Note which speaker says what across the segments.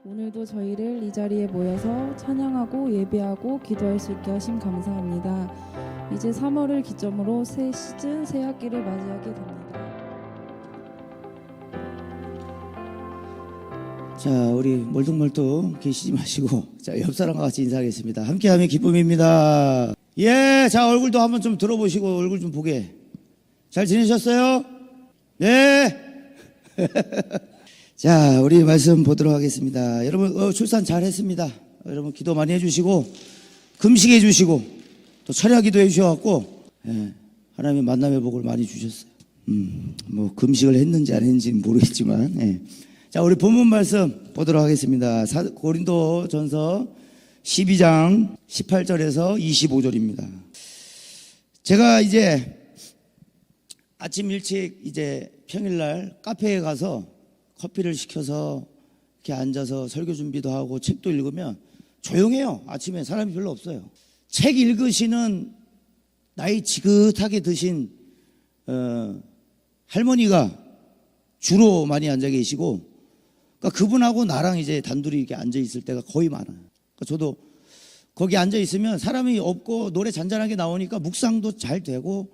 Speaker 1: 오늘도 저희를 이 자리에 모여서 찬양하고 예배하고 기도할 수 있게 하심 감사합니다. 이제 3월을 기점으로 새 시즌, 새 학기를 맞이하게 됩니다.
Speaker 2: 자, 우리 멀뚱멀뚱 계시지 마시고 자, 옆 사람과 같이 인사하겠습니다. 함께하면 기쁨입니다. 예, 자, 얼굴도 한번 좀 들어보시고 얼굴 좀 보게. 잘 지내셨어요? 네. 자, 우리 말씀 보도록 하겠습니다. 여러분 출산 잘 했습니다. 여러분 기도 많이 해주시고 금식해 주시고 또 철야 기도해 주셔갖고 하나님의 만남의 복을 많이 주셨어요. 뭐 금식을 했는지 안 했는지는 모르겠지만 자, 우리 본문 말씀 보도록 하겠습니다. 고린도 전서 12장 18절에서 25절입니다. 제가 이제 아침 일찍 이제 평일날 카페에 가서 커피를 시켜서 이렇게 앉아서 설교 준비도 하고 책도 읽으면 조용해요. 아침에 사람이 별로 없어요. 책 읽으시는 나이 지긋하게 드신 할머니가 주로 많이 앉아 계시고, 그러니까 그분하고 나랑 이제 단둘이 이렇게 앉아 있을 때가 거의 많아요. 그러니까 저도 거기 앉아 있으면 사람이 없고 노래 잔잔하게 나오니까 묵상도 잘 되고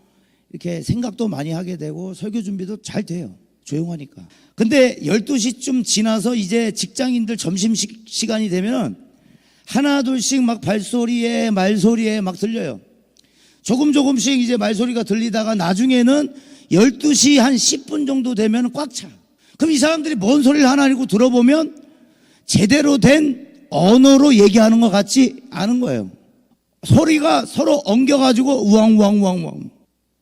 Speaker 2: 이렇게 생각도 많이 하게 되고 설교 준비도 잘 돼요. 조용하니까. 근데 12시쯤 지나서 이제 직장인들 점심시간이 되면 하나 둘씩 막 발소리에 말소리에 막 들려요. 조금씩 이제 말소리가 들리다가 나중에는 12시 한 10분 정도 되면 꽉 차. 그럼 이 사람들이 뭔 소리를 하나 읽고 들어보면 제대로 된 언어로 얘기하는 것 같지 않은 거예요. 소리가 서로 엉겨가지고 우왕우왕우왕우왕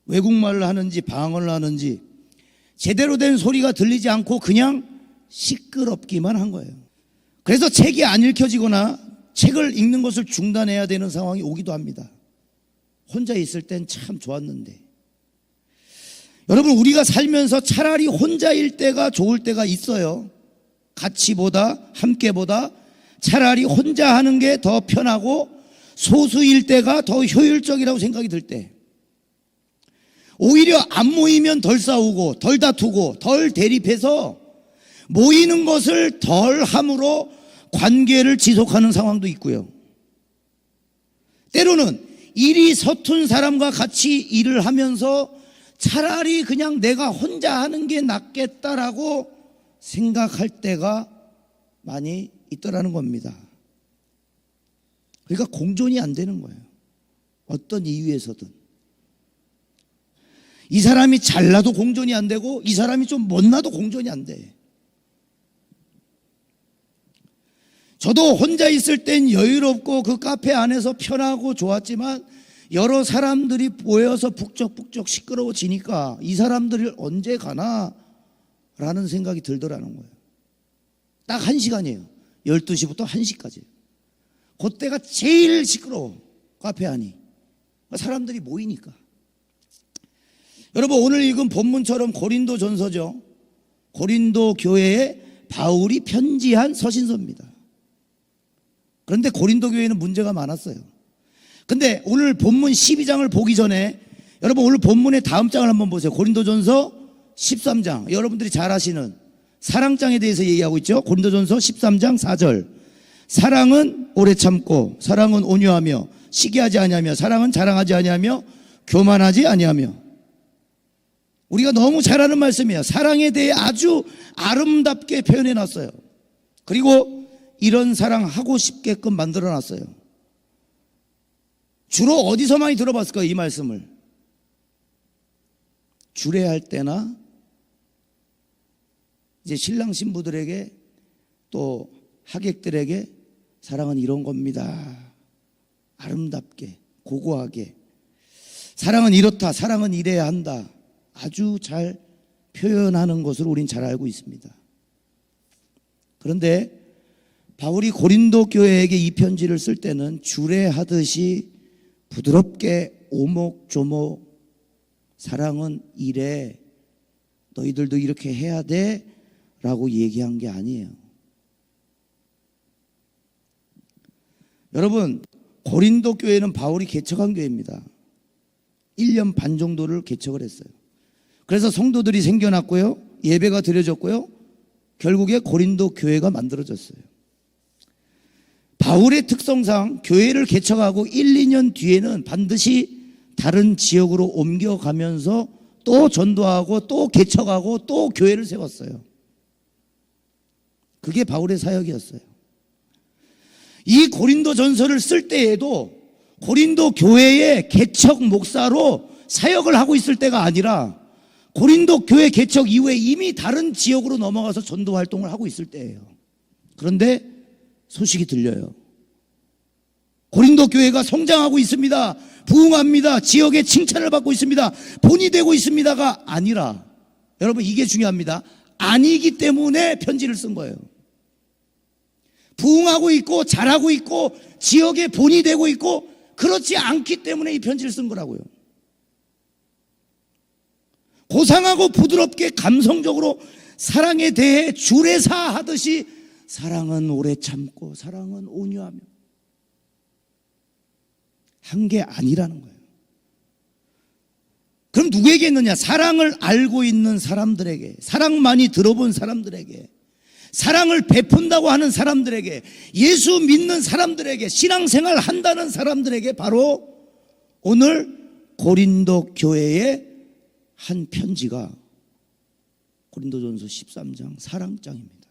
Speaker 2: 외국말을 하는지 방언을 하는지 제대로 된 소리가 들리지 않고 그냥 시끄럽기만 한 거예요. 그래서 책이 안 읽혀지거나 책을 읽는 것을 중단해야 되는 상황이 오기도 합니다. 혼자 있을 땐 참 좋았는데. 여러분, 우리가 살면서 차라리 혼자일 때가 좋을 때가 있어요. 같이보다 함께보다 차라리 혼자 하는 게 더 편하고 소수일 때가 더 효율적이라고 생각이 들 때, 오히려 안 모이면 덜 싸우고 덜 다투고 덜 대립해서 모이는 것을 덜 함으로 관계를 지속하는 상황도 있고요. 때로는 일이 서툰 사람과 같이 일을 하면서 차라리 그냥 내가 혼자 하는 게 낫겠다라고 생각할 때가 많이 있더라는 겁니다. 그러니까 공존이 안 되는 거예요. 어떤 이유에서든. 이 사람이 잘나도 공존이 안 되고 이 사람이 좀 못나도 공존이 안 돼. 저도 혼자 있을 땐 여유롭고 그 카페 안에서 편하고 좋았지만 여러 사람들이 모여서 북적북적 시끄러워지니까 이 사람들을 언제 가나 라는 생각이 들더라는 거예요. 딱 1시간이에요. 12시부터 1시까지. 그때가 제일 시끄러워. 카페 안이. 사람들이 모이니까. 여러분, 오늘 읽은 본문처럼 고린도 전서죠. 고린도 교회에 바울이 편지한 서신서입니다. 그런데 고린도 교회는 문제가 많았어요. 근데 오늘 본문 12장을 보기 전에 여러분, 오늘 본문의 다음 장을 한번 보세요. 고린도전서 13장. 여러분들이 잘 아시는 사랑장에 대해서 얘기하고 있죠. 고린도전서 13장 4절. 사랑은 오래 참고 사랑은 온유하며 시기하지 아니하며 사랑은 자랑하지 아니하며 교만하지 아니하며. 우리가 너무 잘 아는 말씀이에요. 사랑에 대해 아주 아름답게 표현해 놨어요. 그리고 이런 사랑 하고 싶게끔 만들어 놨어요. 주로 어디서 많이 들어봤을까요? 이 말씀을. 주례할 때나 이제 신랑 신부들에게 또 하객들에게 사랑은 이런 겁니다. 아름답게, 고고하게. 사랑은 이렇다, 사랑은 이래야 한다. 아주 잘 표현하는 것을 우린 잘 알고 있습니다. 그런데 바울이 고린도 교회에게 이 편지를 쓸 때는 주례하듯이 부드럽게 오목조목 사랑은 이래, 너희들도 이렇게 해야 돼 라고 얘기한 게 아니에요. 여러분, 고린도 교회는 바울이 개척한 교회입니다. 1년 반 정도를 개척을 했어요. 그래서 성도들이 생겨났고요, 예배가 드려졌고요, 결국에 고린도 교회가 만들어졌어요. 바울의 특성상 교회를 개척하고 1, 2년 뒤에는 반드시 다른 지역으로 옮겨가면서 또 전도하고 또 개척하고 또 교회를 세웠어요. 그게 바울의 사역이었어요. 이 고린도 전서를 쓸 때에도 고린도 교회의 개척 목사로 사역을 하고 있을 때가 아니라 고린도 교회 개척 이후에 이미 다른 지역으로 넘어가서 전도 활동을 하고 있을 때예요. 그런데 소식이 들려요. 고린도 교회가 성장하고 있습니다. 부흥합니다. 지역의 칭찬을 받고 있습니다. 본이 되고 있습니다가 아니라, 여러분 이게 중요합니다. 아니기 때문에 편지를 쓴 거예요. 부흥하고 있고 잘하고 있고 지역의 본이 되고 있고 그렇지 않기 때문에 이 편지를 쓴 거라고요. 고상하고 부드럽게 감성적으로 사랑에 대해 주례사하듯이 사랑은 오래 참고 사랑은 온유하며 한 게 아니라는 거예요. 그럼 누구에게 있느냐? 사랑을 알고 있는 사람들에게, 사랑 많이 들어본 사람들에게, 사랑을 베푼다고 하는 사람들에게, 예수 믿는 사람들에게, 신앙생활 한다는 사람들에게 바로 오늘 고린도 교회의 한 편지가 고린도전서 13장 사랑장입니다.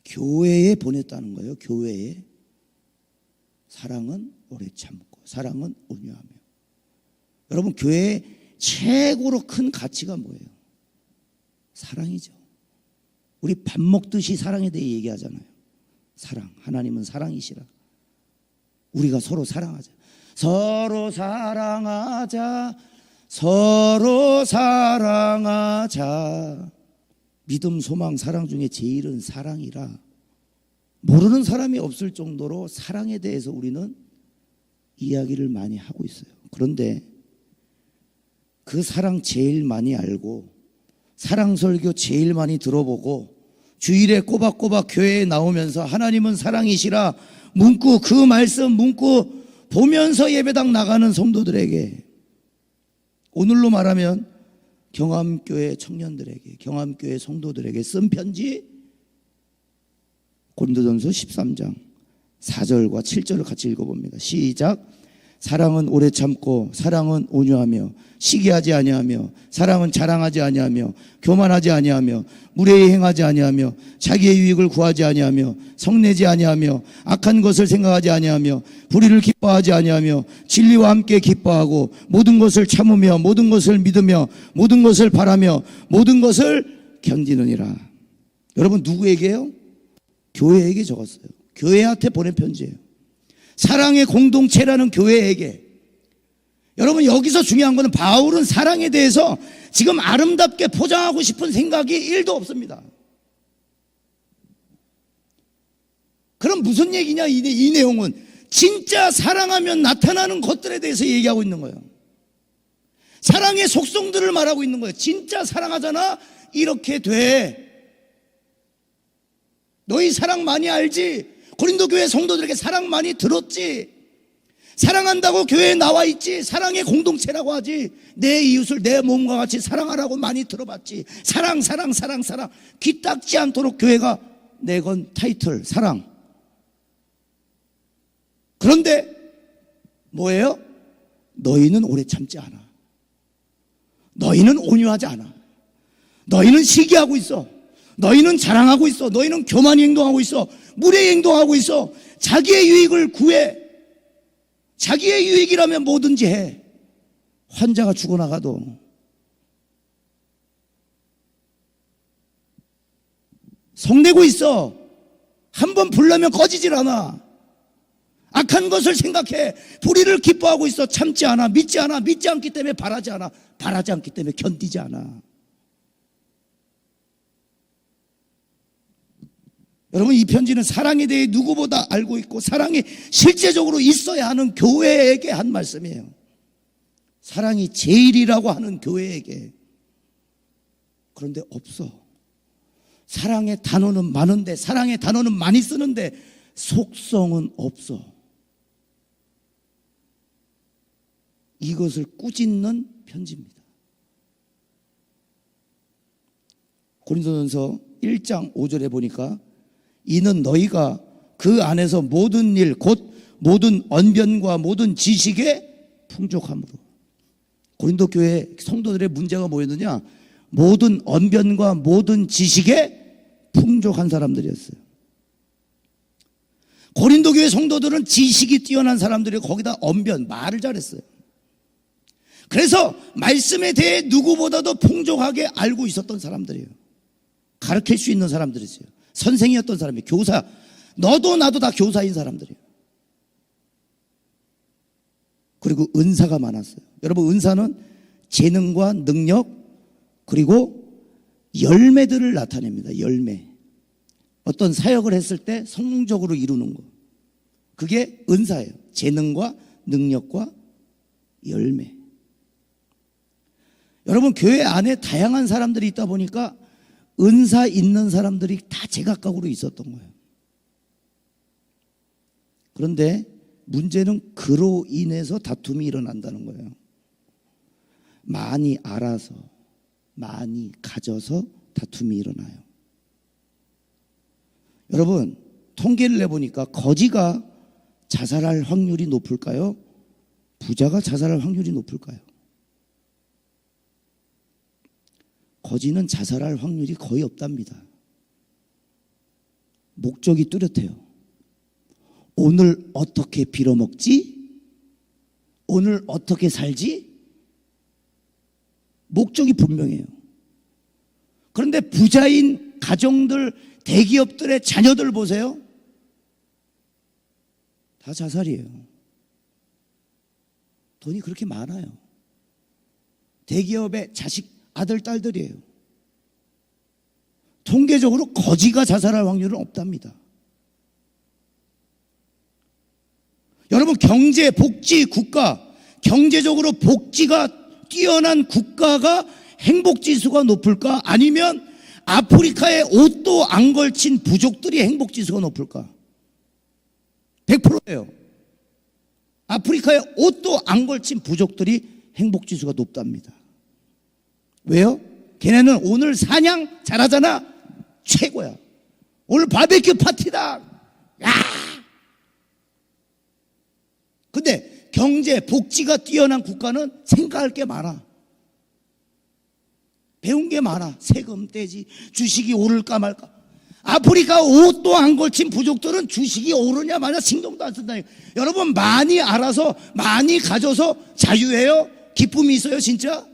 Speaker 2: 교회에 보냈다는 거예요. 교회에. 사랑은 오래 참고 사랑은 온유하며. 여러분 교회의 최고로 큰 가치가 뭐예요? 사랑이죠. 우리 밥 먹듯이 사랑에 대해 얘기하잖아요. 사랑. 하나님은 사랑이시라. 우리가 서로 사랑하자. 서로 사랑하자. 서로 사랑하자. 믿음, 소망, 사랑 중에 제일은 사랑이라. 모르는 사람이 없을 정도로 사랑에 대해서 우리는 이야기를 많이 하고 있어요. 그런데 그 사랑 제일 많이 알고 사랑 설교 제일 많이 들어보고 주일에 꼬박꼬박 교회에 나오면서 하나님은 사랑이시라 문구, 그 말씀 문구 보면서 예배당 나가는 성도들에게, 오늘로 말하면 경암교회 청년들에게, 경암교회 성도들에게 쓴 편지, 고린도전서 13장 4절과 7절을 같이 읽어봅니다. 시작. 사랑은 오래 참고 사랑은 온유하며 시기하지 아니하며 사랑은 자랑하지 아니하며 교만하지 아니하며 무례히 행하지 아니하며 자기의 유익을 구하지 아니하며 성내지 아니하며 악한 것을 생각하지 아니하며 불의를 기뻐하지 아니하며 진리와 함께 기뻐하고 모든 것을 참으며 모든 것을 믿으며 모든 것을 바라며 모든 것을 견디느니라. 여러분 누구에게요? 교회에게 적었어요. 교회한테 보낸 편지예요. 사랑의 공동체라는 교회에게. 여러분 여기서 중요한 것은 바울은 사랑에 대해서 지금 아름답게 포장하고 싶은 생각이 1도 없습니다. 그럼 무슨 얘기냐? 이 내용은 진짜 사랑하면 나타나는 것들에 대해서 얘기하고 있는 거예요. 사랑의 속성들을 말하고 있는 거예요. 진짜 사랑하잖아? 이렇게 돼. 너희 사랑 많이 알지? 고린도 교회 성도들에게 사랑 많이 들었지? 사랑한다고 교회에 나와 있지? 사랑의 공동체라고 하지? 내 이웃을 내 몸과 같이 사랑하라고 많이 들어봤지? 사랑 사랑 사랑 사랑. 귀 닦지 않도록 교회가 내건 타이틀 사랑. 그런데 뭐예요? 너희는 오래 참지 않아. 너희는 온유하지 않아. 너희는 시기하고 있어. 너희는 자랑하고 있어. 너희는 교만히 행동하고 있어. 무례히 행동하고 있어. 자기의 유익을 구해. 자기의 유익이라면 뭐든지 해. 환자가 죽어나가도 성내고 있어. 한번 불나면 꺼지질 않아. 악한 것을 생각해. 불의를 기뻐하고 있어. 참지 않아. 믿지 않아. 믿지 않기 때문에 바라지 않아. 바라지 않기 때문에 견디지 않아. 여러분 이 편지는 사랑에 대해 누구보다 알고 있고 사랑이 실제적으로 있어야 하는 교회에게 한 말씀이에요. 사랑이 제일이라고 하는 교회에게. 그런데 없어. 사랑의 단어는 많은데, 사랑의 단어는 많이 쓰는데 속성은 없어. 이것을 꾸짖는 편지입니다. 고린도전서 1장 5절에 보니까 이는 너희가 그 안에서 모든 일 곧 모든 언변과 모든 지식의 풍족함으로. 고린도 교회 성도들의 문제가 뭐였느냐? 모든 언변과 모든 지식에 풍족한 사람들이었어요. 고린도 교회 성도들은 지식이 뛰어난 사람들이 거기다 언변, 말을 잘했어요. 그래서 말씀에 대해 누구보다도 풍족하게 알고 있었던 사람들이에요. 가르칠 수 있는 사람들이었어요. 선생이었던 사람이, 교사, 너도 나도 다 교사인 사람들이에요. 그리고 은사가 많았어요. 여러분, 은사는 재능과 능력 그리고 열매들을 나타냅니다. 열매. 어떤 사역을 했을 때 성공적으로 이루는 거. 그게 은사예요. 재능과 능력과 열매. 여러분, 교회 안에 다양한 사람들이 있다 보니까 은사 있는 사람들이 다 제각각으로 있었던 거예요. 그런데 문제는 그로 인해서 다툼이 일어난다는 거예요. 많이 알아서, 많이 가져서 다툼이 일어나요. 여러분, 통계를 내보니까 거지가 자살할 확률이 높을까요? 부자가 자살할 확률이 높을까요? 거지는 자살할 확률이 거의 없답니다. 목적이 뚜렷해요. 오늘 어떻게 빌어먹지? 오늘 어떻게 살지? 목적이 분명해요. 그런데 부자인 가정들, 대기업들의 자녀들 보세요. 다 자살이에요. 돈이 그렇게 많아요. 대기업의 자식, 아들, 딸들이에요. 통계적으로 거지가 자살할 확률은 없답니다. 여러분, 경제, 복지, 국가, 경제적으로 복지가 뛰어난 국가가 행복지수가 높을까? 아니면 아프리카에 옷도 안 걸친 부족들이 행복지수가 높을까? 100%예요. 아프리카에 옷도 안 걸친 부족들이 행복지수가 높답니다. 왜요? 걔네는 오늘 사냥 잘하잖아. 최고야. 오늘 바베큐 파티다. 야! 근데 경제, 복지가 뛰어난 국가는 생각할 게 많아. 배운 게 많아. 세금 떼지, 주식이 오를까 말까. 아프리카 옷도 안 걸친 부족들은 주식이 오르냐 마냐 신경도 안 쓴다니까. 여러분, 많이 알아서, 많이 가져서 자유해요? 기쁨이 있어요, 진짜?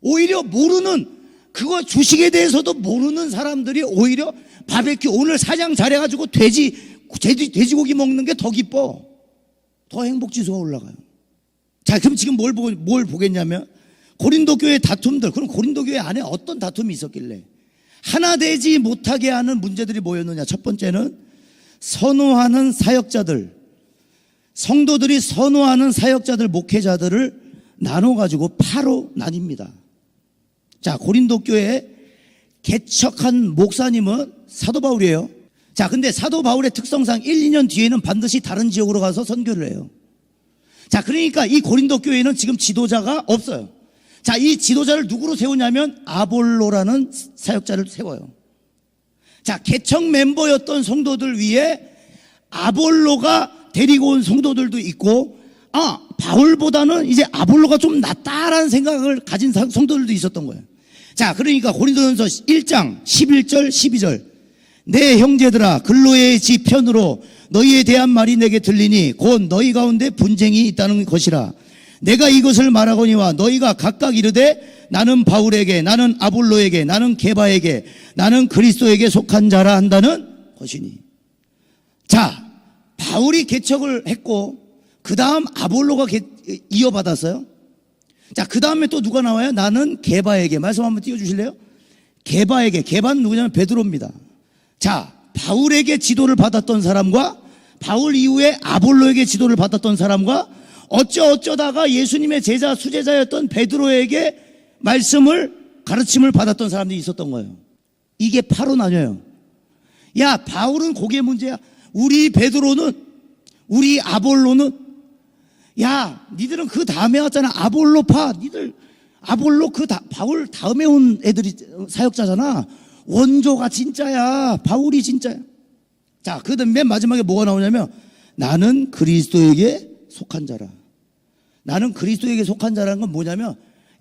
Speaker 2: 오히려 모르는, 그거 주식에 대해서도 모르는 사람들이 오히려 바베큐 오늘 사냥 잘해가지고 돼지고기 먹는 게 더 기뻐. 더 행복지수가 올라가요. 자, 그럼 지금 뭘 보겠냐면 고린도 교회 다툼들. 그럼 고린도 교회 안에 어떤 다툼이 있었길래 하나 되지 못하게 하는 문제들이 뭐였느냐? 첫 번째는 선호하는 사역자들, 성도들이 선호하는 사역자들, 목회자들을 나눠가지고 파로 나뉩니다. 자, 고린도 교회에 개척한 목사님은 사도 바울이에요. 자, 근데 사도 바울의 특성상 1, 2년 뒤에는 반드시 다른 지역으로 가서 선교를 해요. 자, 그러니까 이 고린도 교회는 지금 지도자가 없어요. 자, 이 지도자를 누구로 세우냐면 아볼로라는 사역자를 세워요. 자, 개척 멤버였던 성도들 위에 아볼로가 데리고 온 성도들도 있고, 바울보다는 이제 아볼로가 좀 낫다라는 생각을 가진 성도들도 있었던 거예요. 자, 그러니까 고린도전서 1장 11절 12절. 내 형제들아, 근로의 지편으로 너희에 대한 말이 내게 들리니 곧 너희 가운데 분쟁이 있다는 것이라. 내가 이것을 말하거니와 너희가 각각 이르되 나는 바울에게, 나는 아볼로에게, 나는 게바에게, 나는 그리스도에게 속한 자라 한다는 것이니. 자, 바울이 개척을 했고 그 다음 아볼로가 이어받았어요. 자, 그 다음에 또 누가 나와요? 나는 게바에게. 말씀 한번 띄워주실래요? 게바에게. 게바는 누구냐면 베드로입니다. 자, 바울에게 지도를 받았던 사람과 바울 이후에 아볼로에게 지도를 받았던 사람과 어쩌다가 예수님의 제자, 수제자였던 베드로에게 말씀을, 가르침을 받았던 사람들이 있었던 거예요. 이게 파로 나뉘어요. 야, 바울은 그게 문제야. 우리 베드로는, 우리 아볼로는, 야, 니들은 그 다음에 왔잖아. 아볼로파. 니들 아볼로 바울 다음에 온 애들이 사역자잖아. 원조가 진짜야. 바울이 진짜야. 자, 그다음 맨 마지막에 뭐가 나오냐면 나는 그리스도에게 속한 자라. 나는 그리스도에게 속한 자라는 건 뭐냐면,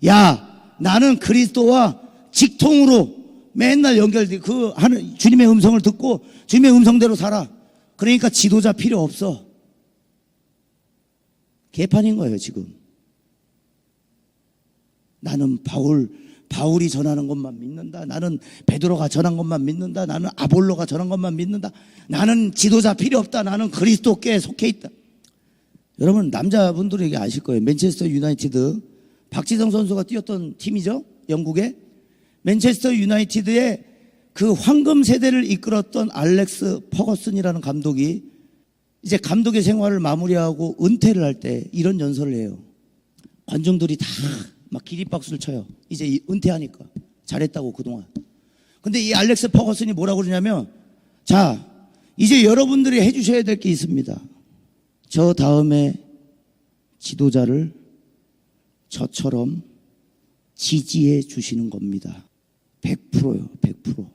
Speaker 2: 야, 나는 그리스도와 직통으로 맨날 연결돼. 하는 주님의 음성을 듣고 주님의 음성대로 살아. 그러니까 지도자 필요 없어. 개판인 거예요, 지금. 나는 바울이 전하는 것만 믿는다. 나는 베드로가 전한 것만 믿는다. 나는 아볼로가 전한 것만 믿는다. 나는 지도자 필요 없다. 나는 그리스도께 속해 있다. 여러분, 남자분들은 이게 아실 거예요. 맨체스터 유나이티드, 박지성 선수가 뛰었던 팀이죠, 영국의. 맨체스터 유나이티드의 그 황금 세대를 이끌었던 알렉스 퍼거슨이라는 감독이 이제 감독의 생활을 마무리하고 은퇴를 할 때 이런 연설을 해요. 관중들이 다 막 기립박수를 쳐요. 이제 은퇴하니까. 잘했다고 그동안. 근데 이 알렉스 퍼거슨이 뭐라고 그러냐면, 자, 이제 여러분들이 해주셔야 될 게 있습니다. 저 다음에 지도자를 저처럼 지지해 주시는 겁니다. 100%요, 100%.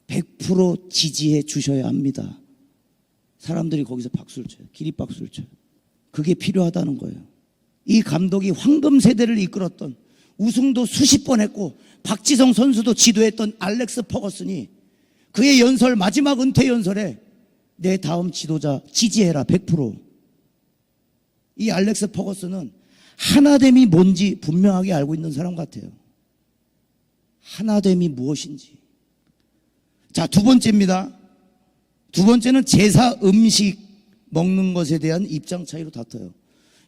Speaker 2: 100% 지지해 주셔야 합니다. 사람들이 거기서 박수를 쳐요. 기립박수를 쳐요. 그게 필요하다는 거예요. 이 감독이 황금 세대를 이끌었던, 우승도 수십 번 했고 박지성 선수도 지도했던 알렉스 퍼거슨이 그의 연설, 마지막 은퇴 연설에 내 다음 지도자 지지해라, 100%. 이 알렉스 퍼거슨은 하나됨이 뭔지 분명하게 알고 있는 사람 같아요. 하나됨이 무엇인지. 자, 두 번째입니다. 두 번째는 제사 음식 먹는 것에 대한 입장 차이로 다퉈요.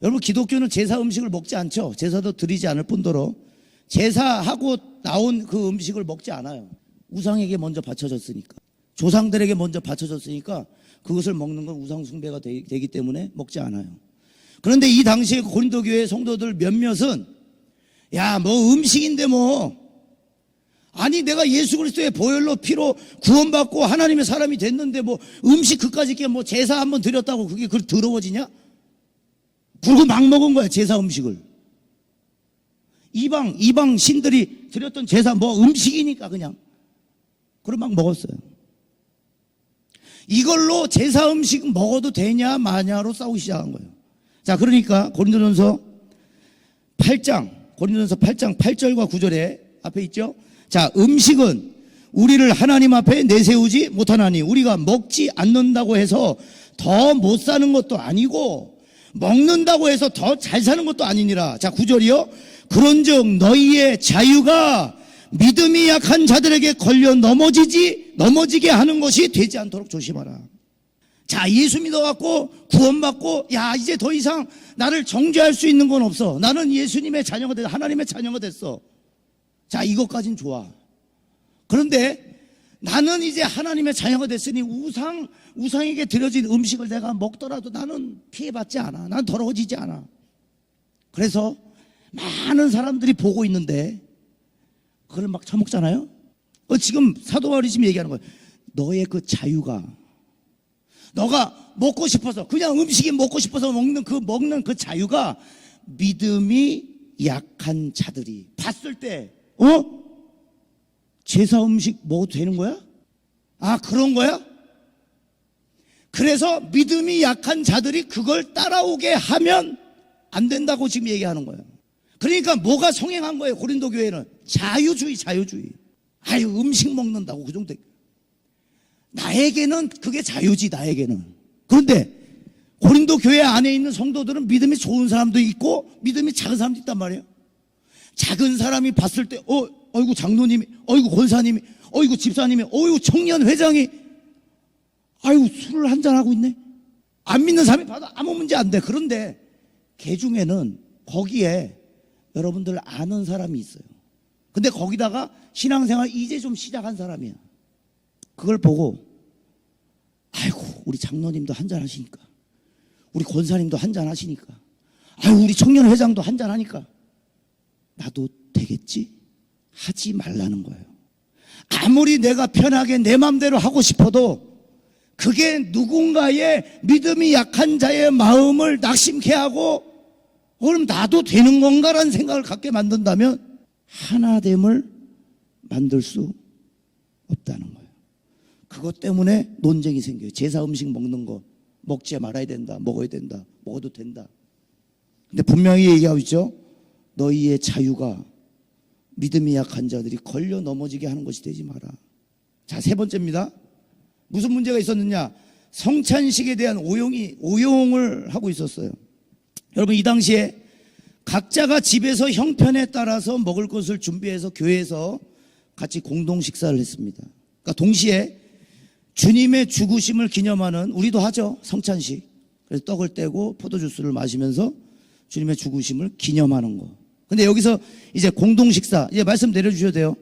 Speaker 2: 여러분, 기독교는 제사 음식을 먹지 않죠. 제사도 드리지 않을 뿐더러 제사하고 나온 그 음식을 먹지 않아요. 우상에게 먼저 바쳐졌으니까, 조상들에게 먼저 바쳐졌으니까 그것을 먹는 건 우상 숭배가 되기 때문에 먹지 않아요. 그런데 이 당시에 고린도 교회 성도들 몇몇은, 야, 뭐 음식인데 뭐, 아니 내가 예수 그리스도의 보혈로 피로 구원받고 하나님의 사람이 됐는데 뭐 음식 그까짓 게 뭐 제사 한번 드렸다고 그게 더러워지냐? 그리고 막 먹은 거야, 제사 음식을. 이방 신들이 드렸던 제사 뭐 음식이니까 그냥. 그걸 막 먹었어요. 이걸로 제사 음식 먹어도 되냐 마냐로 싸우기 시작한 거예요. 자, 그러니까 고린도전서 8장 8절과 9절에 앞에 있죠. 자, 음식은 우리를 하나님 앞에 내세우지 못하나니 우리가 먹지 않는다고 해서 더 못 사는 것도 아니고 먹는다고 해서 더 잘 사는 것도 아니니라. 자, 9절이요. 그런즉 너희의 자유가 믿음이 약한 자들에게 걸려 넘어지게 하는 것이 되지 않도록 조심하라. 자, 예수 믿어갖고 구원받고, 야, 이제 더 이상 나를 정죄할 수 있는 건 없어. 나는 예수님의 자녀가 됐어. 하나님의 자녀가 됐어. 자, 이것까진 좋아. 그런데 나는 이제 하나님의 자녀가 됐으니 우상에게 드려진 음식을 내가 먹더라도 나는 피해받지 않아. 난 더러워지지 않아. 그래서 많은 사람들이 보고 있는데 그걸 막 처먹잖아요. 지금 사도 바울이 지금 얘기하는 거예요. 너의 그 자유가, 너가 먹고 싶어서, 그냥 음식이 먹고 싶어서 먹는 그 자유가 믿음이 약한 자들이 봤을 때, 제사 음식 먹어도 되는 거야? 아, 그런 거야? 그래서 믿음이 약한 자들이 그걸 따라오게 하면 안 된다고 지금 얘기하는 거예요. 그러니까 뭐가 성행한 거예요, 고린도 교회는? 자유주의. 아유, 음식 먹는다고 그 정도. 나에게는 그게 자유지, 나에게는. 그런데 고린도 교회 안에 있는 성도들은 믿음이 좋은 사람도 있고 믿음이 작은 사람도 있단 말이에요. 작은 사람이 봤을 때, 어이구 장로님이, 어이구 권사님이, 어이구 집사님이, 어이구 청년 회장이, 아이고 술을 한잔하고 있네. 안 믿는 사람이 봐도 아무 문제 안 돼. 그런데 개 중에는 거기에 여러분들 아는 사람이 있어요. 근데 거기다가 신앙생활 이제 좀 시작한 사람이야. 그걸 보고, 아이고 우리 장로님도 한잔 하시니까, 우리 권사님도 한잔 하시니까, 아이고 우리 청년 회장도 한잔 하니까 나도 되겠지? 하지 말라는 거예요. 아무리 내가 편하게 내 마음대로 하고 싶어도 그게 누군가의 믿음이 약한 자의 마음을 낙심케 하고, 그럼 나도 되는 건가라는 생각을 갖게 만든다면 하나됨을 만들 수 없다는 거예요. 그것 때문에 논쟁이 생겨요. 제사 음식 먹는 거 먹지 말아야 된다, 먹어야 된다, 먹어도 된다. 근데 분명히 얘기하고 있죠. 너희의 자유가 믿음이 약한 자들이 걸려 넘어지게 하는 것이 되지 마라. 자, 세 번째입니다. 무슨 문제가 있었느냐? 성찬식에 대한 오용을 하고 있었어요. 여러분, 이 당시에 각자가 집에서 형편에 따라서 먹을 것을 준비해서 교회에서 같이 공동 식사를 했습니다. 그러니까 동시에 주님의 죽으심을 기념하는, 우리도 하죠, 성찬식. 그래서 떡을 떼고 포도주스를 마시면서 주님의 죽으심을 기념하는 거. 근데 여기서 이제 공동 식사, 이제 말씀 내려주셔도 돼요.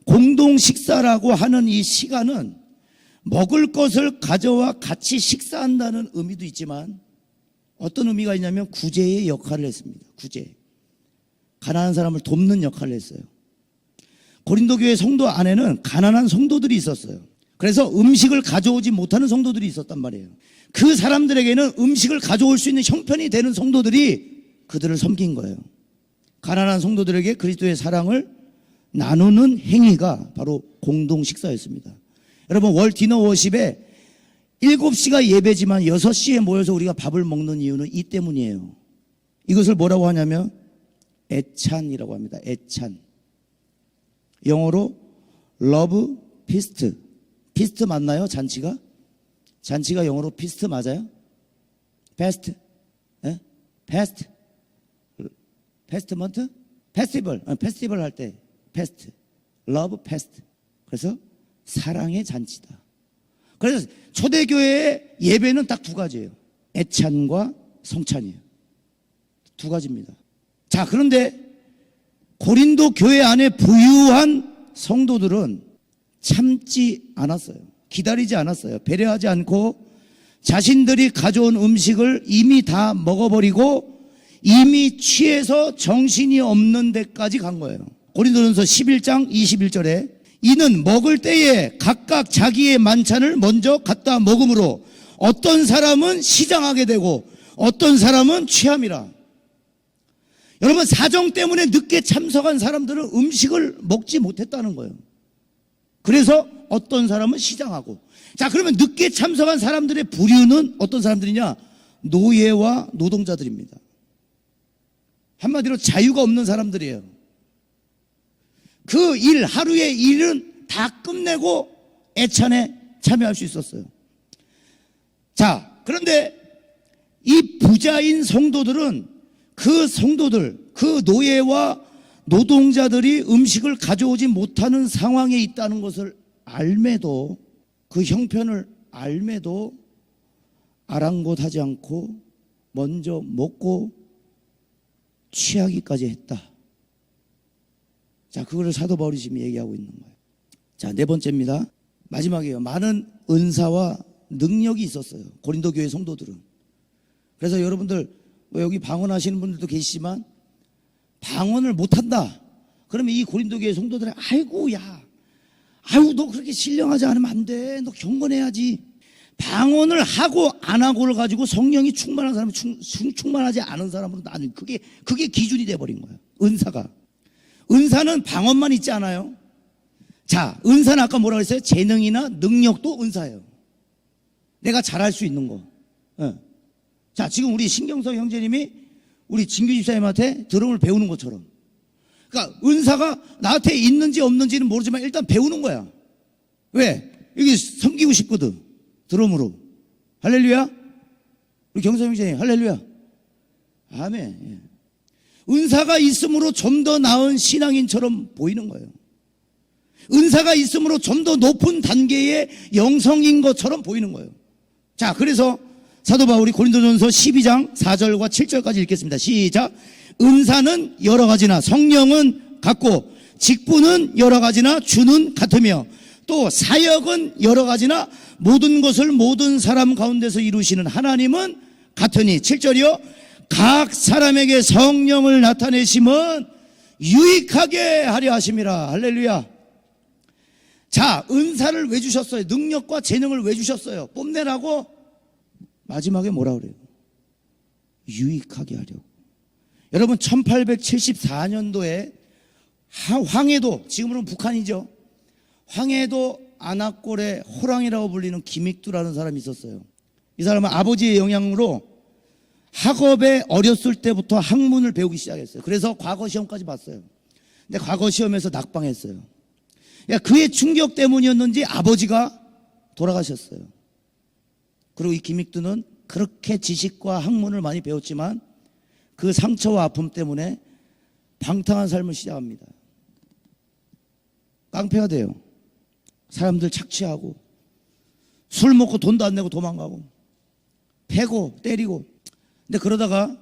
Speaker 2: 공동 식사라고 하는 이 시간은 먹을 것을 가져와 같이 식사한다는 의미도 있지만 어떤 의미가 있냐면 구제의 역할을 했습니다. 구제. 가난한 사람을 돕는 역할을 했어요. 고린도 교회 성도 안에는 가난한 성도들이 있었어요. 그래서 음식을 가져오지 못하는 성도들이 있었단 말이에요. 그 사람들에게는 음식을 가져올 수 있는 형편이 되는 성도들이 그들을 섬긴 거예요. 가난한 성도들에게 그리스도의 사랑을 나누는 행위가 바로 공동 식사였습니다. 여러분, 월 디너 워십에 7시가 예배지만 6시에 모여서 우리가 밥을 먹는 이유는 이 때문이에요. 이것을 뭐라고 하냐면 애찬이라고 합니다. 애찬. 영어로 love feast. feast 맞나요? 잔치가? 잔치가 영어로 feast 맞아요? fest? 예? fest? 페스트먼트? 페스티벌. 페스티벌 할 때 페스트. love fest. 그래서 사랑의 잔치다. 그래서 초대교회의 예배는 딱 두 가지예요. 애찬과 성찬이에요. 두 가지입니다. 자, 그런데 고린도 교회 안에 부유한 성도들은 참지 않았어요. 기다리지 않았어요. 배려하지 않고 자신들이 가져온 음식을 이미 다 먹어버리고 이미 취해서 정신이 없는 데까지 간 거예요. 고린도전서 11장 21절에 이는 먹을 때에 각각 자기의 만찬을 먼저 갖다 먹음으로 어떤 사람은 시장하게 되고 어떤 사람은 취함이라. 여러분, 사정 때문에 늦게 참석한 사람들은 음식을 먹지 못했다는 거예요. 그래서 어떤 사람은 시장하고. 자, 그러면 늦게 참석한 사람들의 부류는 어떤 사람들이냐? 노예와 노동자들입니다. 한마디로 자유가 없는 사람들이에요. 그 일, 하루의 일은 다 끝내고 애찬에 참여할 수 있었어요. 자, 그런데 이 부자인 성도들은 그 성도들, 그 노예와 노동자들이 음식을 가져오지 못하는 상황에 있다는 것을 알매도, 그 형편을 알매도 아랑곳하지 않고 먼저 먹고 취하기까지 했다. 자, 그거를 사도 바울이 지금 얘기하고 있는 거예요. 자, 네 번째입니다. 마지막이에요. 많은 은사와 능력이 있었어요. 고린도 교회 성도들은. 그래서 여러분들 여기 방언하시는 분들도 계시지만 방언을 못한다. 그러면 이 고린도 교회 성도들은 아이고 야, 아유 너 그렇게 신령하지 않으면 안 돼. 너 경건해야지. 방언을 하고 안 하고를 가지고 성령이 충만한 사람은 충만하지 않은 사람으로 나는 그게 기준이 돼버린 거예요. 은사가. 은사는 방언만 있지 않아요. 자, 은사는 아까 뭐라고 했어요? 재능이나 능력도 은사예요. 내가 잘할 수 있는 거. 네. 자, 지금 우리 신경석 형제님이 우리 진규 집사님한테 드럼을 배우는 것처럼. 그러니까 은사가 나한테 있는지 없는지는 모르지만 일단 배우는 거야. 왜? 이게 섬기고 싶거든. 드럼으로. 할렐루야. 우리 경석 형제님 할렐루야. 아멘. 예. 은사가 있음으로 좀 더 나은 신앙인처럼 보이는 거예요. 은사가 있음으로 좀 더 높은 단계의 영성인 것처럼 보이는 거예요. 자, 그래서 사도 바울이 고린도전서 12장 4절과 7절까지 읽겠습니다. 시작. 은사는 여러 가지나 성령은 같고 직분은 여러 가지나 주는 같으며 또 사역은 여러 가지나 모든 것을 모든 사람 가운데서 이루시는 하나님은 같으니 7절이요. 각 사람에게 성령을 나타내심은 유익하게 하려 하심이라. 할렐루야. 자, 은사를 왜 주셨어요? 능력과 재능을 왜 주셨어요? 뽐내라고? 마지막에 뭐라 그래요? 유익하게 하려고. 여러분, 1874년도에 황해도, 지금으로는 북한이죠. 황해도 안악골의 호랑이라고 불리는 김익두라는 사람이 있었어요. 이 사람은 아버지의 영향으로 학업에 어렸을 때부터 학문을 배우기 시작했어요. 그래서 과거 시험까지 봤어요. 근데 과거 시험에서 낙방했어요. 그의 충격 때문이었는지 아버지가 돌아가셨어요. 그리고 이 김익두는 그렇게 지식과 학문을 많이 배웠지만 그 상처와 아픔 때문에 방탕한 삶을 시작합니다. 깡패가 돼요. 사람들 착취하고 술 먹고 돈도 안 내고 도망가고 패고 때리고. 근데 그러다가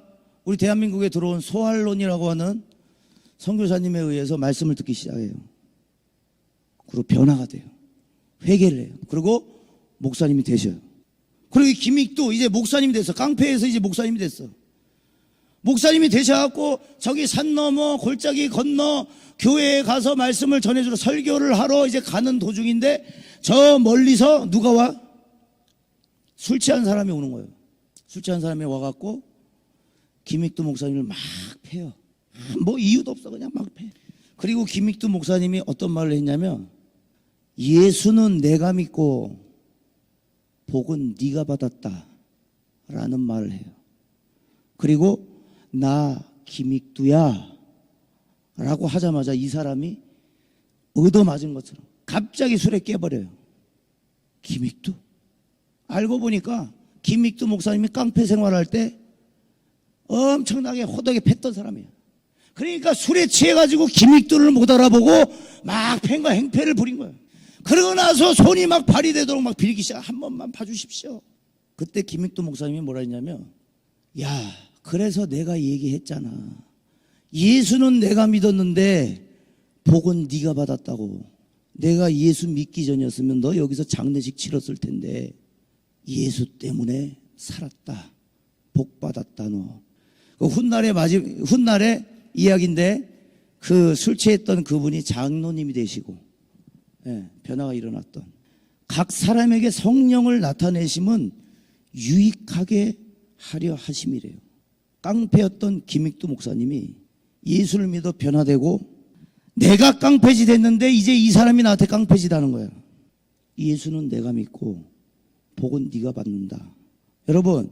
Speaker 2: 우리 대한민국에 들어온 소할론이라고 하는 선교사님에 의해서 말씀을 듣기 시작해요. 그리고 변화가 돼요. 회개를 해요. 그리고 목사님이 되셔요. 그리고 이 김익도 이제 목사님이 됐어. 깡패에서 이제 목사님이 됐어. 목사님이 되셔갖고 저기 산 넘어 골짜기 건너 교회에 가서 말씀을 전해주러 설교를 하러 이제 가는 도중인데 저 멀리서 누가 와? 술 취한 사람이 오는 거예요. 술 취한 사람이 와갖고 김익두 목사님을 막 패요. 뭐 이유도 없어 그냥 막 패. 그리고 김익두 목사님이 어떤 말을 했냐면 예수는 내가 믿고 복은 네가 받았다 라는 말을 해요. 그리고 나 김익두야 라고 하자마자 이 사람이 얻어맞은 것처럼 갑자기 술에 깨버려요. 김익두? 알고 보니까 김익두 목사님이 깡패 생활할 때 엄청나게 호되게 팼던 사람이에요. 그러니까 술에 취해가지고 김익두를 못 알아보고 막 팬과 행패를 부린 거예요. 그러고 나서 손이 막 발이 되도록 막 빌기 시작. 한 번만 봐주십시오. 그때 김익두 목사님이 뭐라 했냐면 야 그래서 내가 얘기했잖아. 예수는 내가 믿었는데 복은 네가 받았다고. 내가 예수 믿기 전이었으면 너 여기서 장례식 치렀을 텐데 예수 때문에 살았다. 복 받았다 너. 그 훗날의 이야기인데 그 술 취했던 그분이 장로님이 되시고 변화가 일어났던. 각 사람에게 성령을 나타내심은 유익하게 하려 하심이래요. 깡패였던 김익두 목사님이 예수를 믿어 변화되고 내가 깡패짓 했는데 이제 이 사람이 나한테 깡패짓 하는 거야. 예수는 내가 믿고 복은 네가 받는다. 여러분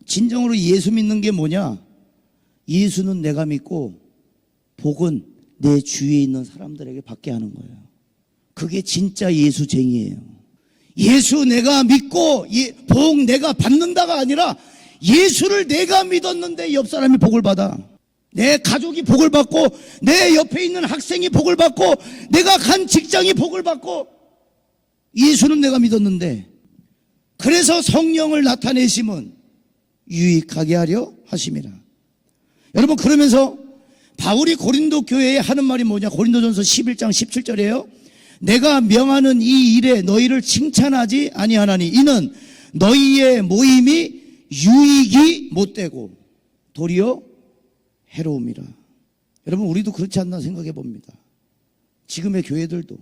Speaker 2: 진정으로 예수 믿는 게 뭐냐? 예수는 내가 믿고 복은 내 주위에 있는 사람들에게 받게 하는 거예요. 그게 진짜 예수쟁이에요. 예수 내가 믿고 복 내가 받는다가 아니라 예수를 내가 믿었는데 옆 사람이 복을 받아. 내 가족이 복을 받고 내 옆에 있는 학생이 복을 받고 내가 간 직장이 복을 받고 예수는 내가 믿었는데 그래서 성령을 나타내심은 유익하게 하려 하심이라. 여러분 그러면서 바울이 고린도 교회에 하는 말이 뭐냐? 고린도전서 11장 17절이에요. 내가 명하는 이 일에 너희를 칭찬하지 아니하나니 이는 너희의 모임이 유익이 못되고 도리어 해로움이라. 여러분 우리도 그렇지 않나 생각해 봅니다. 지금의 교회들도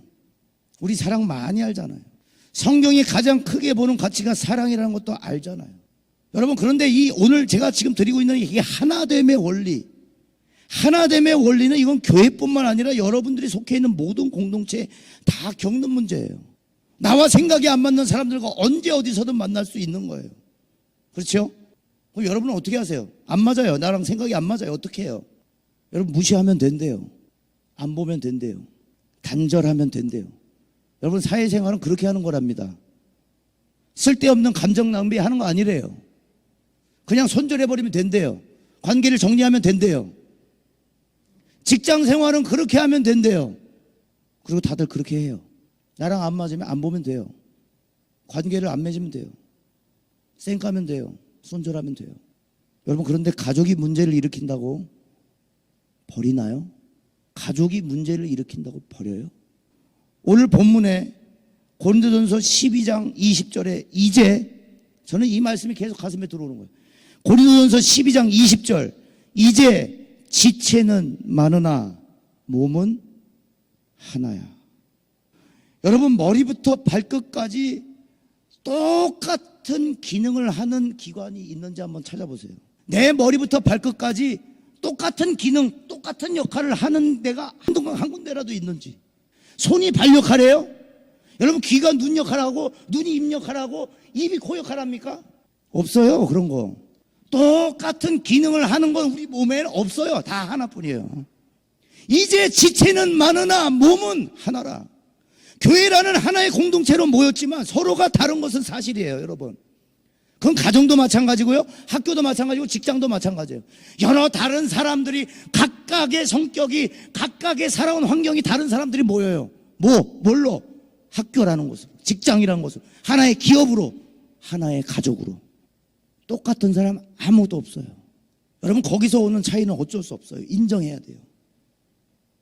Speaker 2: 우리 사랑 많이 알잖아요. 성경이 가장 크게 보는 가치가 사랑이라는 것도 알잖아요. 여러분 그런데 이 오늘 제가 지금 드리고 있는 이게 하나됨의 원리, 하나됨의 원리는 이건 교회뿐만 아니라 여러분들이 속해 있는 모든 공동체에 다 겪는 문제예요. 나와 생각이 안 맞는 사람들과 언제 어디서든 만날 수 있는 거예요. 그렇죠? 그럼 여러분은 어떻게 하세요? 안 맞아요. 나랑 생각이 안 맞아요. 어떻게 해요? 여러분 무시하면 된대요. 안 보면 된대요. 단절하면 된대요. 여러분 사회생활은 그렇게 하는 거랍니다. 쓸데없는 감정 낭비하는 거 아니래요. 그냥 손절해버리면 된대요. 관계를 정리하면 된대요. 직장 생활은 그렇게 하면 된대요. 그리고 다들 그렇게 해요. 나랑 안 맞으면 안 보면 돼요. 관계를 안 맺으면 돼요. 쌩까면 돼요. 손절하면 돼요. 여러분 그런데 가족이 문제를 일으킨다고 버리나요? 가족이 문제를 일으킨다고 버려요? 오늘 본문에 고린도전서 12장 20절에 이제 저는 이 말씀이 계속 가슴에 들어오는 거예요. 고린도전서 12장 20절 이제 지체는 많으나 몸은 하나야. 여러분 머리부터 발끝까지 똑같은 기능을 하는 기관이 있는지 한번 찾아보세요. 내 머리부터 발끝까지 똑같은 기능, 똑같은 역할을 하는 데가 한 군데라도 있는지. 손이 발 역할이에요? 여러분 귀가 눈 역할하고 눈이 입 역할하고 입이 코 역할합니까? 없어요. 그런 거. 똑같은 기능을 하는 건 우리 몸에는 없어요. 다 하나뿐이에요. 이제 지체는 많으나 몸은 하나라. 교회라는 하나의 공동체로 모였지만 서로가 다른 것은 사실이에요, 여러분. 그건 가정도 마찬가지고요, 학교도 마찬가지고, 직장도 마찬가지예요. 여러 다른 사람들이 각각의 성격이, 각각의 살아온 환경이 다른 사람들이 모여요. 뭘로? 학교라는 곳으로, 직장이라는 곳으로, 하나의 기업으로, 하나의 가족으로. 똑같은 사람 아무도 없어요. 여러분, 거기서 오는 차이는 어쩔 수 없어요. 인정해야 돼요.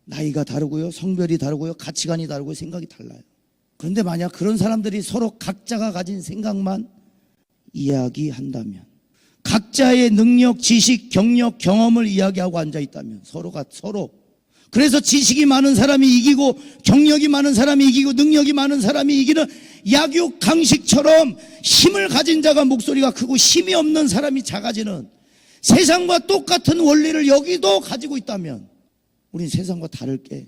Speaker 2: 나이가 다르고요, 성별이 다르고요, 가치관이 다르고요, 생각이 달라요. 그런데 만약 그런 사람들이 서로 각자가 가진 생각만 이야기한다면, 각자의 능력, 지식, 경력, 경험을 이야기하고 앉아있다면, 서로. 그래서 지식이 많은 사람이 이기고, 경력이 많은 사람이 이기고, 능력이 많은 사람이 이기는 약육 강식처럼 힘을 가진 자가 목소리가 크고 힘이 없는 사람이 작아지는 세상과 똑같은 원리를 여기도 가지고 있다면 우린 세상과 다를 게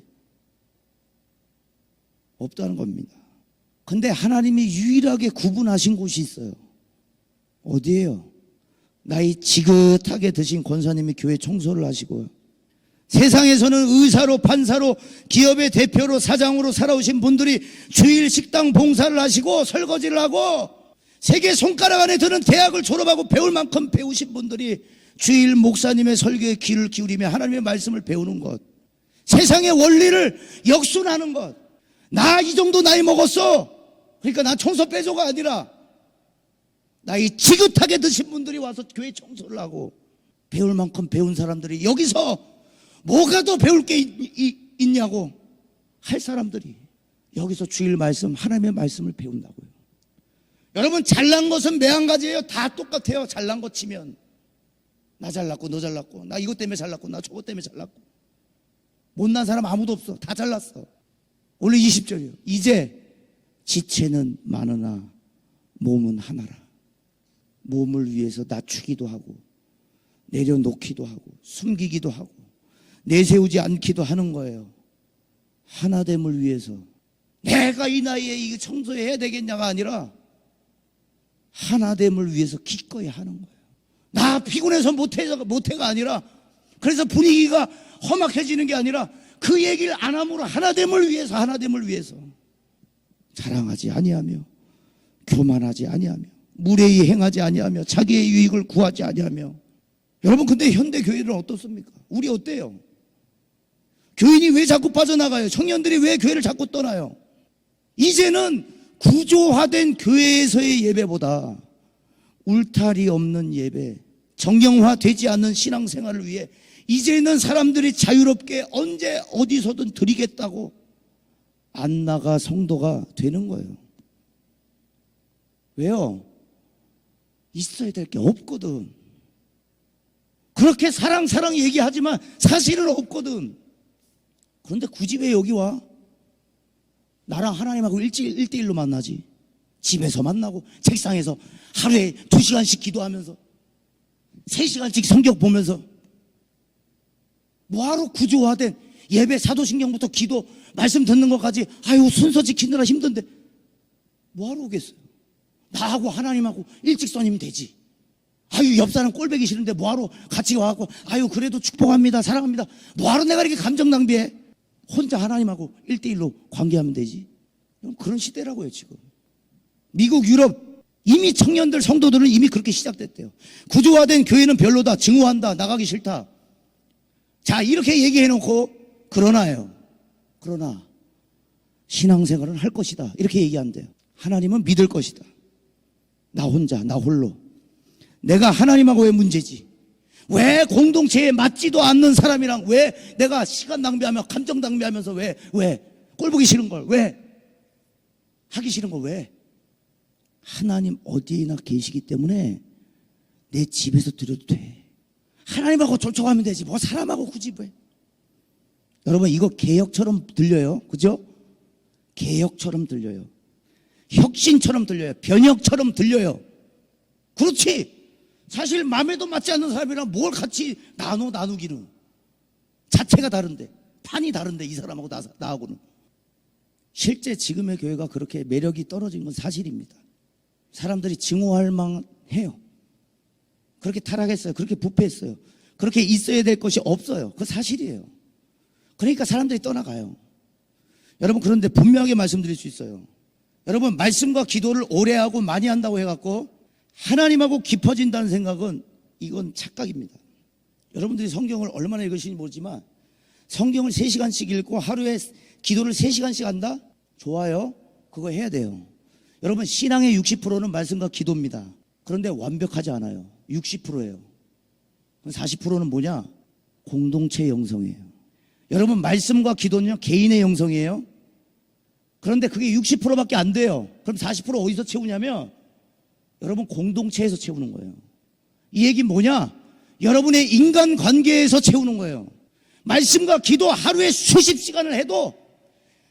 Speaker 2: 없다는 겁니다. 근데 하나님이 유일하게 구분하신 곳이 있어요. 어디예요? 나이 지긋하게 드신 권사님이 교회 청소를 하시고요, 세상에서는 의사로, 판사로, 기업의 대표로, 사장으로 살아오신 분들이 주일 식당 봉사를 하시고 설거지를 하고, 세계 손가락 안에 드는 대학을 졸업하고 배울 만큼 배우신 분들이 주일 목사님의 설교에 귀를 기울이며 하나님의 말씀을 배우는 것, 세상의 원리를 역순하는 것. 나 이 정도 나이 먹었어, 그러니까 나 청소 빼줘가 아니라, 나이 지긋하게 드신 분들이 와서 교회 청소를 하고 배울 만큼 배운 사람들이 여기서 뭐가 더 배울 게 있냐고 할 사람들이 여기서 주일 말씀, 하나님의 말씀을 배운다고요. 여러분, 잘난 것은 매한가지예요. 다 똑같아요. 잘난 것 치면 나 잘났고 너 잘났고, 나 이것 때문에 잘났고 나 저것 때문에 잘났고, 못난 사람 아무도 없어. 다 잘났어. 오늘 20절이요. 이제 지체는 많으나 몸은 하나라. 몸을 위해서 낮추기도 하고 내려놓기도 하고 숨기기도 하고 내세우지 않기도 하는 거예요. 하나됨을 위해서. 내가 이 나이에 이거 청소해야 되겠냐가 아니라 하나됨을 위해서 기꺼이 하는 거예요. 나 피곤해서 못해가 아니라, 그래서 분위기가 험악해지는 게 아니라 그 얘기를 안 함으로 하나됨을 위해서 자랑하지 아니하며 교만하지 아니하며 무례히 행하지 아니하며 자기의 유익을 구하지 아니하며. 여러분, 근데 현대 교회는 어떻습니까? 우리 어때요? 교인이 왜 자꾸 빠져나가요? 청년들이 왜 교회를 자꾸 떠나요? 이제는 구조화된 교회에서의 예배보다 울타리 없는 예배, 정형화되지 않는 신앙생활을 위해 이제는 사람들이 자유롭게 언제 어디서든 드리겠다고 안 나가 성도가 되는 거예요. 왜요? 있어야 될 게 없거든. 그렇게 사랑 얘기하지만 사실은 없거든. 그런데 굳이 왜 여기 와? 나랑 하나님하고 1대1로 만나지. 집에서 만나고 책상에서 하루에 2시간씩 기도하면서 3시간씩 성경 보면서 뭐하러 구조화된 예배, 사도신경부터 기도, 말씀 듣는 것까지 순서 지키느라 힘든데 뭐하러 오겠어요? 나하고 하나님하고 일직선이면 되지. 옆 사람 꼴보기 싫은데 뭐하러 같이 와갖고 그래도 축복합니다, 사랑합니다. 뭐하러 내가 이렇게 감정 낭비해? 혼자 하나님하고 1대1로 관계하면 되지. 그런 시대라고요. 지금 미국, 유럽 이미 청년들, 성도들은 이미 그렇게 시작됐대요. 구조화된 교회는 별로다, 증오한다, 나가기 싫다. 자, 이렇게 얘기해놓고 그러나 신앙생활은 할 것이다, 이렇게 얘기한대요. 하나님은 믿을 것이다. 나 혼자, 나 홀로. 내가 하나님하고 왜 문제지? 왜 공동체에 맞지도 않는 사람이랑 왜 내가 시간 낭비하며 감정 낭비하면서 왜 꼴보기 싫은 걸 왜 하기 싫은 걸 왜? 하나님 어디에나 계시기 때문에 내 집에서 드려도 돼. 하나님하고 접촉하면 되지 뭐 사람하고 굳이 왜? 여러분, 이거 개혁처럼 들려요, 그죠? 개혁처럼 들려요, 혁신처럼 들려요, 변혁처럼 들려요. 그렇지. 사실 마음에도 맞지 않는 사람이랑 뭘 같이 나누기는. 자체가 다른데, 판이 다른데 이 사람하고 나하고는. 실제 지금의 교회가 그렇게 매력이 떨어진 건 사실입니다. 사람들이 증오할 만해요. 그렇게 타락했어요. 그렇게 부패했어요. 그렇게 있어야 될 것이 없어요. 그거 사실이에요. 그러니까 사람들이 떠나가요. 여러분, 그런데 분명하게 말씀드릴 수 있어요. 여러분, 말씀과 기도를 오래 하고 많이 한다고 해갖고 하나님하고 깊어진다는 생각은 이건 착각입니다. 여러분들이 성경을 얼마나 읽으시는지 모르지만 성경을 3시간씩 읽고 하루에 기도를 3시간씩 한다? 좋아요. 그거 해야 돼요. 여러분, 신앙의 60%는 말씀과 기도입니다. 그런데 완벽하지 않아요. 60%예요. 40%는 뭐냐? 공동체 영성이에요. 여러분, 말씀과 기도는요, 개인의 영성이에요. 그런데 그게 60%밖에 안 돼요. 그럼 40% 어디서 채우냐면 여러분, 공동체에서 채우는 거예요. 이 얘기는 뭐냐? 여러분의 인간관계에서 채우는 거예요. 말씀과 기도 하루에 수십 시간을 해도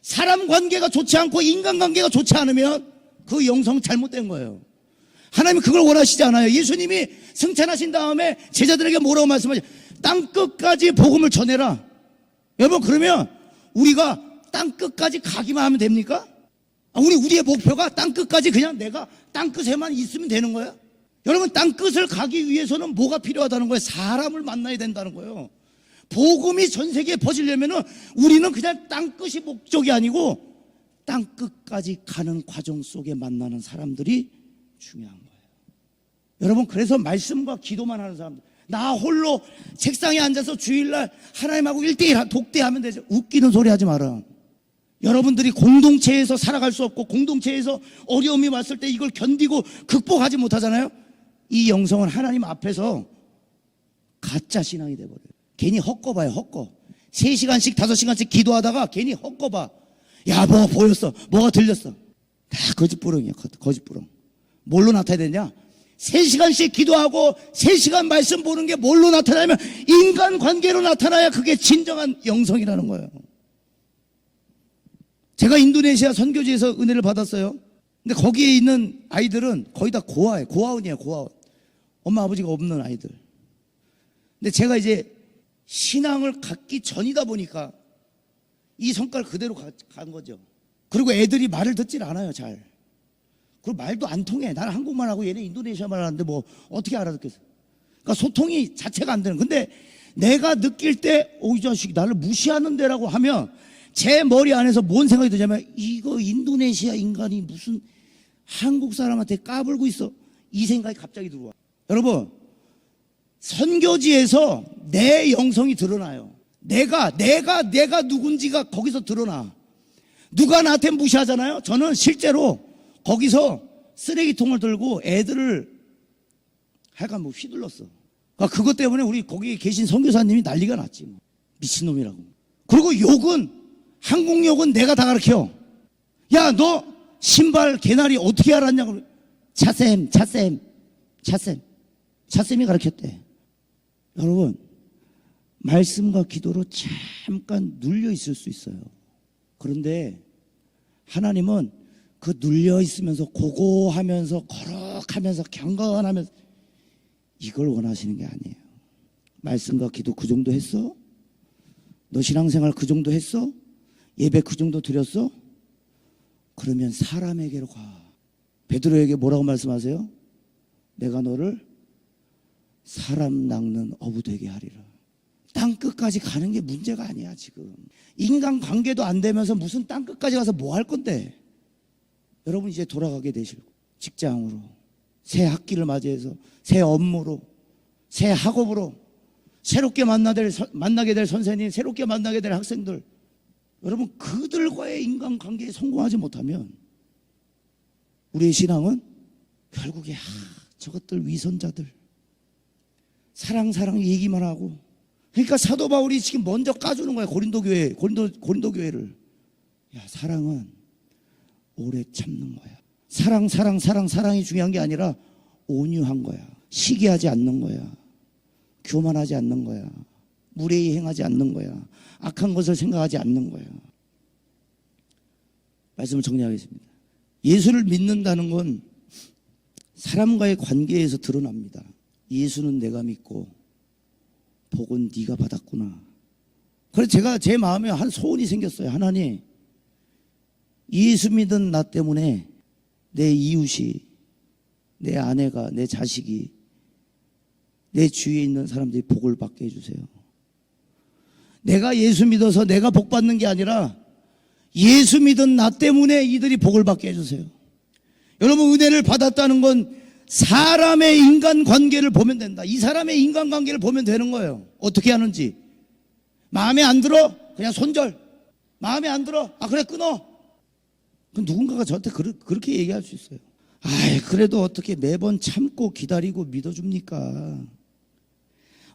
Speaker 2: 사람 관계가 좋지 않고 인간관계가 좋지 않으면 그 영성 잘못된 거예요. 하나님은 그걸 원하시지 않아요. 예수님이 승천하신 다음에 제자들에게 뭐라고 말씀하죠? 땅끝까지 복음을 전해라. 여러분, 그러면 우리가 땅끝까지 가기만 하면 됩니까? 우리의 목표가 땅끝까지 그냥 내가 땅끝에만 있으면 되는 거야? 여러분, 땅끝을 가기 위해서는 뭐가 필요하다는 거예요? 사람을 만나야 된다는 거예요. 복음이 전 세계에 퍼지려면 우리는 그냥 땅끝이 목적이 아니고 땅끝까지 가는 과정 속에 만나는 사람들이 중요한 거예요. 여러분, 그래서 말씀과 기도만 하는 사람들, 나 홀로 책상에 앉아서 주일날 하나님하고 1대1 독대하면 되죠. 웃기는 소리 하지 마라. 여러분들이 공동체에서 살아갈 수 없고 공동체에서 어려움이 왔을 때 이걸 견디고 극복하지 못하잖아요. 이 영성은 하나님 앞에서 가짜 신앙이 돼버려요. 괜히 헛거봐요. 헛거. 3시간씩 5시간씩 기도하다가 괜히 헛거봐. 야, 뭐가 보였어, 뭐가 들렸어. 다 거짓부렁이야. 거짓부렁. 뭘로 나타내야 되냐? 3시간씩 기도하고 3시간 말씀 보는 게 뭘로 나타나냐면 인간관계로 나타나야 그게 진정한 영성이라는 거예요. 제가 인도네시아 선교지에서 은혜를 받았어요. 근데 거기에 있는 아이들은 거의 다 고아예요. 고아원이에요. 고아원. 엄마 아버지가 없는 아이들. 근데 제가 이제 신앙을 갖기 전이다 보니까 이 성과를 그대로 간 거죠. 그리고 애들이 말을 듣질 않아요. 잘. 그리고 말도 안 통해. 나는 한국말 하고 얘네 인도네시아 말 하는데 뭐 어떻게 알아듣겠어. 그러니까 소통이 자체가 안 되는. 근데 내가 느낄 때 이 자식이 나를 무시하는데라고 하면 제 머리 안에서 뭔 생각이 드냐면 이거 인도네시아 인간이 무슨 한국 사람한테 까불고 있어. 이 생각이 갑자기 들어와. 여러분, 선교지에서 내 영성이 드러나요. 내가 누군지가 거기서 드러나. 누가 나한테 무시하잖아요. 저는 실제로 거기서 쓰레기통을 들고 애들을 하여간 뭐 휘둘렀어. 그러니까 그것 때문에 우리 거기 계신 선교사님이 난리가 났지. 미친놈이라고. 그리고 욕은, 한국 욕은 내가 다 가르쳐. 야, 너 신발 개나리 어떻게 알았냐고. 차쌤이 가르쳤대. 여러분, 말씀과 기도로 잠깐 눌려 있을 수 있어요. 그런데 하나님은 그 눌려 있으면서 고고하면서 거룩하면서 경건하면서 이걸 원하시는 게 아니에요. 말씀과 기도 그 정도 했어? 너 신앙생활 그 정도 했어? 예배 그 정도 드렸어? 그러면 사람에게로 가. 베드로에게 뭐라고 말씀하세요? 내가 너를 사람 낚는 어부 되게 하리라. 땅끝까지 가는 게 문제가 아니야. 지금 인간관계도 안 되면서 무슨 땅끝까지 가서 뭐 할 건데. 여러분, 이제 돌아가게 되실 직장으로, 새 학기를 맞이해서 새 업무로, 새 학업으로, 새롭게 만나게 될 선생님, 새롭게 만나게 될 학생들, 여러분, 그들과의 인간관계에 성공하지 못하면 우리의 신앙은 결국에 저것들 위선자들, 사랑 얘기만 하고. 그러니까 사도 바울이 지금 먼저 까주는 거야. 고린도 교회를. 야, 사랑은 오래 참는 거야. 사랑이 중요한 게 아니라 온유한 거야. 시기하지 않는 거야. 교만하지 않는 거야. 무례히 행하지 않는 거야. 악한 것을 생각하지 않는 거야. 말씀을 정리하겠습니다. 예수를 믿는다는 건 사람과의 관계에서 드러납니다. 예수는 내가 믿고 복은 네가 받았구나. 그래서 제가 제 마음에 한 소원이 생겼어요. 하나님, 예수 믿은 나 때문에 내 이웃이, 내 아내가, 내 자식이, 내 주위에 있는 사람들이 복을 받게 해주세요. 내가 예수 믿어서 내가 복 받는 게 아니라 예수 믿은 나 때문에 이들이 복을 받게 해주세요. 여러분, 은혜를 받았다는 건 사람의 인간관계를 보면 된다. 이 사람의 인간관계를 보면 되는 거예요. 어떻게 하는지. 마음에 안 들어? 그냥 손절. 마음에 안 들어? 아, 그래, 끊어. 그 누군가가 저한테 그렇게 얘기할 수 있어요. 아이, 그래도 어떻게 매번 참고 기다리고 믿어줍니까?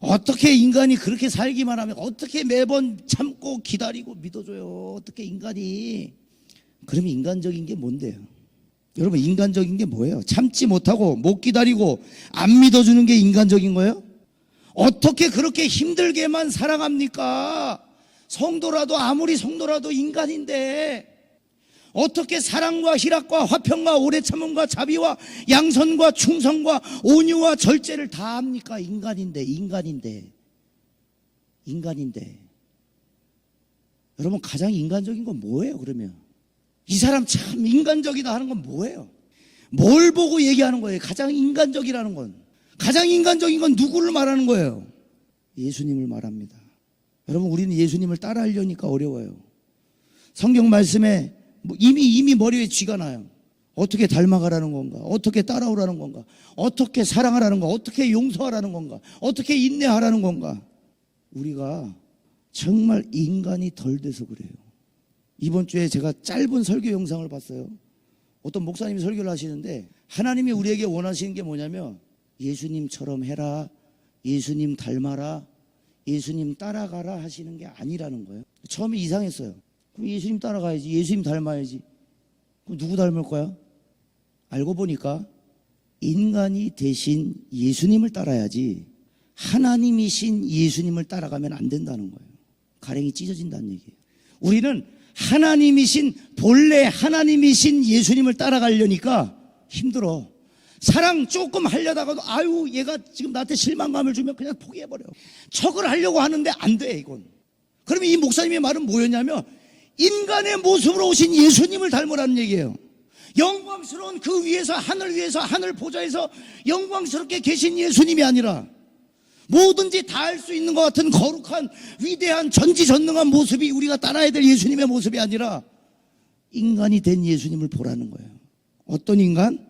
Speaker 2: 어떻게 인간이 그렇게 살기만 하면 어떻게 매번 참고 기다리고 믿어줘요? 어떻게 인간이. 그러면 인간적인 게 뭔데요? 여러분, 인간적인 게 뭐예요? 참지 못하고 못 기다리고 안 믿어주는 게 인간적인 거예요? 어떻게 그렇게 힘들게만 사랑합니까? 성도라도, 아무리 성도라도 인간인데 어떻게 사랑과 희락과 화평과 오래 참음과 자비와 양선과 충성과 온유와 절제를 다 합니까? 인간인데. 여러분, 가장 인간적인 건 뭐예요? 그러면 이 사람 참 인간적이다 하는 건 뭐예요? 뭘 보고 얘기하는 거예요? 가장 인간적이라는 건, 가장 인간적인 건 누구를 말하는 거예요? 예수님을 말합니다. 여러분, 우리는 예수님을 따라하려니까 어려워요. 성경 말씀에 이미 머리에 쥐가 나요. 어떻게 닮아가라는 건가? 어떻게 따라오라는 건가? 어떻게 사랑하라는 건가? 어떻게 용서하라는 건가? 어떻게 인내하라는 건가? 우리가 정말 인간이 덜 돼서 그래요. 이번 주에 제가 짧은 설교 영상을 봤어요. 어떤 목사님이 설교를 하시는데, 하나님이 우리에게 원하시는 게 뭐냐면 예수님처럼 해라, 예수님 닮아라, 예수님 따라가라 하시는 게 아니라는 거예요. 처음에 이상했어요. 그럼 예수님 따라가야지, 예수님 닮아야지. 그럼 누구 닮을 거야? 알고 보니까 인간이 대신 예수님을 따라야지 하나님이신 예수님을 따라가면 안 된다는 거예요. 가랭이 찢어진다는 얘기예요. 우리는 하나님이신, 본래 하나님이신 예수님을 따라가려니까 힘들어. 사랑 조금 하려다가도 아유, 얘가 지금 나한테 실망감을 주면 그냥 포기해버려. 척을 하려고 하는데 안 돼, 이건. 그러면 이 목사님의 말은 뭐였냐면 인간의 모습으로 오신 예수님을 닮으라는 얘기예요. 영광스러운 그 위에서, 하늘 보좌에서 영광스럽게 계신 예수님이 아니라 뭐든지 다 할 수 있는 것 같은 거룩한 위대한 전지전능한 모습이 우리가 따라야 될 예수님의 모습이 아니라 인간이 된 예수님을 보라는 거예요. 어떤 인간?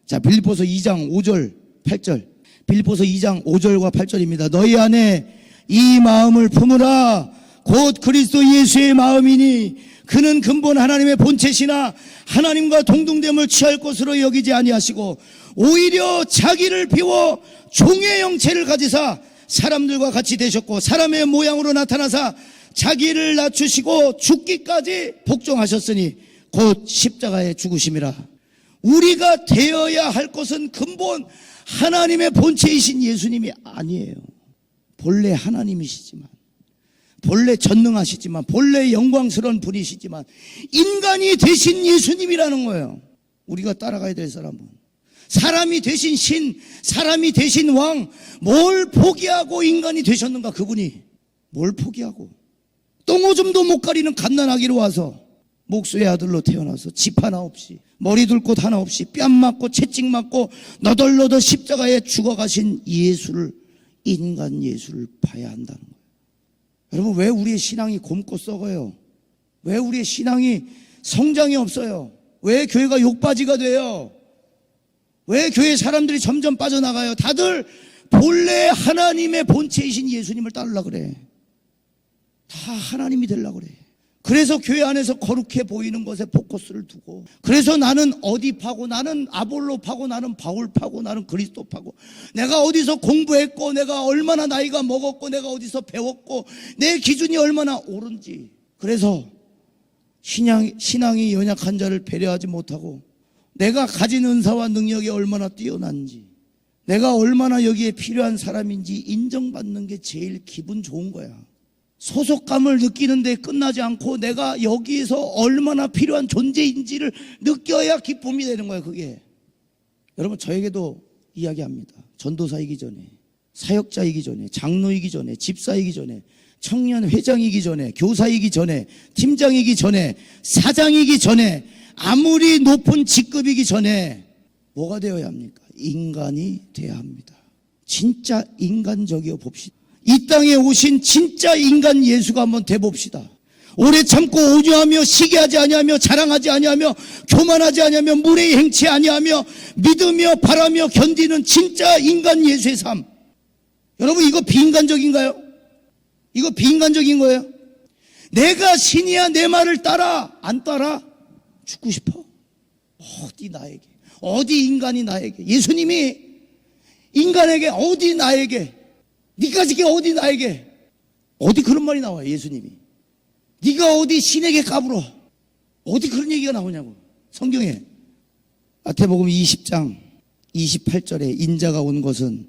Speaker 2: 자, 빌립보서 2장 5절 8절. 빌립보서 2장 5절과 8절입니다. 너희 안에 이 마음을 품으라. 곧 그리스도 예수의 마음이니 그는 근본 하나님의 본체시나 하나님과 동등됨을 취할 것으로 여기지 아니하시고 오히려 자기를 비워 종의 형체를 가지사 사람들과 같이 되셨고 사람의 모양으로 나타나사 자기를 낮추시고 죽기까지 복종하셨으니 곧 십자가에 죽으심이라. 우리가 되어야 할 것은 근본 하나님의 본체이신 예수님이 아니에요. 본래 하나님이시지만, 본래 전능하시지만, 본래 영광스러운 분이시지만 인간이 되신 예수님이라는 거예요. 우리가 따라가야 될 사람은 사람이 되신 신, 사람이 되신 왕, 뭘 포기하고 인간이 되셨는가? 그분이 뭘 포기하고 똥오줌도 못 가리는 갓난아기로 와서 목수의 아들로 태어나서 집 하나 없이, 머리 둘 곳 하나 없이, 뺨 맞고 채찍 맞고 너덜너덜 십자가에 죽어가신 예수를, 인간 예수를 봐야 한다는 거예요. 여러분, 왜 우리의 신앙이 곪고 썩어요? 왜 우리의 신앙이 성장이 없어요? 왜 교회가 욕바지가 돼요? 왜 교회 사람들이 점점 빠져나가요? 다들 본래 하나님의 본체이신 예수님을 따르려고 그래. 다 하나님이 되려고 그래. 그래서 교회 안에서 거룩해 보이는 것에 포커스를 두고, 그래서 나는 어디 파고, 나는 아볼로 파고, 나는 바울 파고, 나는 그리스도 파고, 내가 어디서 공부했고, 내가 얼마나 나이가 먹었고, 내가 어디서 배웠고, 내 기준이 얼마나 옳은지. 그래서 신앙이 연약한 자를 배려하지 못하고, 내가 가진 은사와 능력이 얼마나 뛰어난지, 내가 얼마나 여기에 필요한 사람인지 인정받는 게 제일 기분 좋은 거야. 소속감을 느끼는데 끝나지 않고 내가 여기에서 얼마나 필요한 존재인지를 느껴야 기쁨이 되는 거예요. 그게 여러분, 저에게도 이야기합니다. 전도사이기 전에, 사역자이기 전에, 장로이기 전에, 집사이기 전에 청년 회장이기 전에, 교사이기 전에, 팀장이기 전에, 사장이기 전에, 아무리 높은 직급이기 전에 뭐가 되어야 합니까? 인간이 되어야 합니다. 진짜 인간적이어 봅시다. 이 땅에 오신 진짜 인간 예수가 한번 돼 봅시다. 오래 참고 온유하며 시기하지 아니하며 자랑하지 아니하며 교만하지 아니하며 무례히 행치 아니하며 믿으며 바라며 견디는 진짜 인간 예수의 삶. 여러분, 이거 비인간적인가요? 이거 비인간적인 거예요? 내가 신이야 내 말을 따라. 안 따라? 죽고 싶어? 어디 나에게, 어디 인간이 나에게, 예수님이 인간에게 어디 나에게, 니까지게 어디 나에게, 어디 그런 말이 나와요. 예수님이 네가 어디 신에게 까불어, 어디 그런 얘기가 나오냐고. 성경에 마태복음 20장 28절에 인자가 온 것은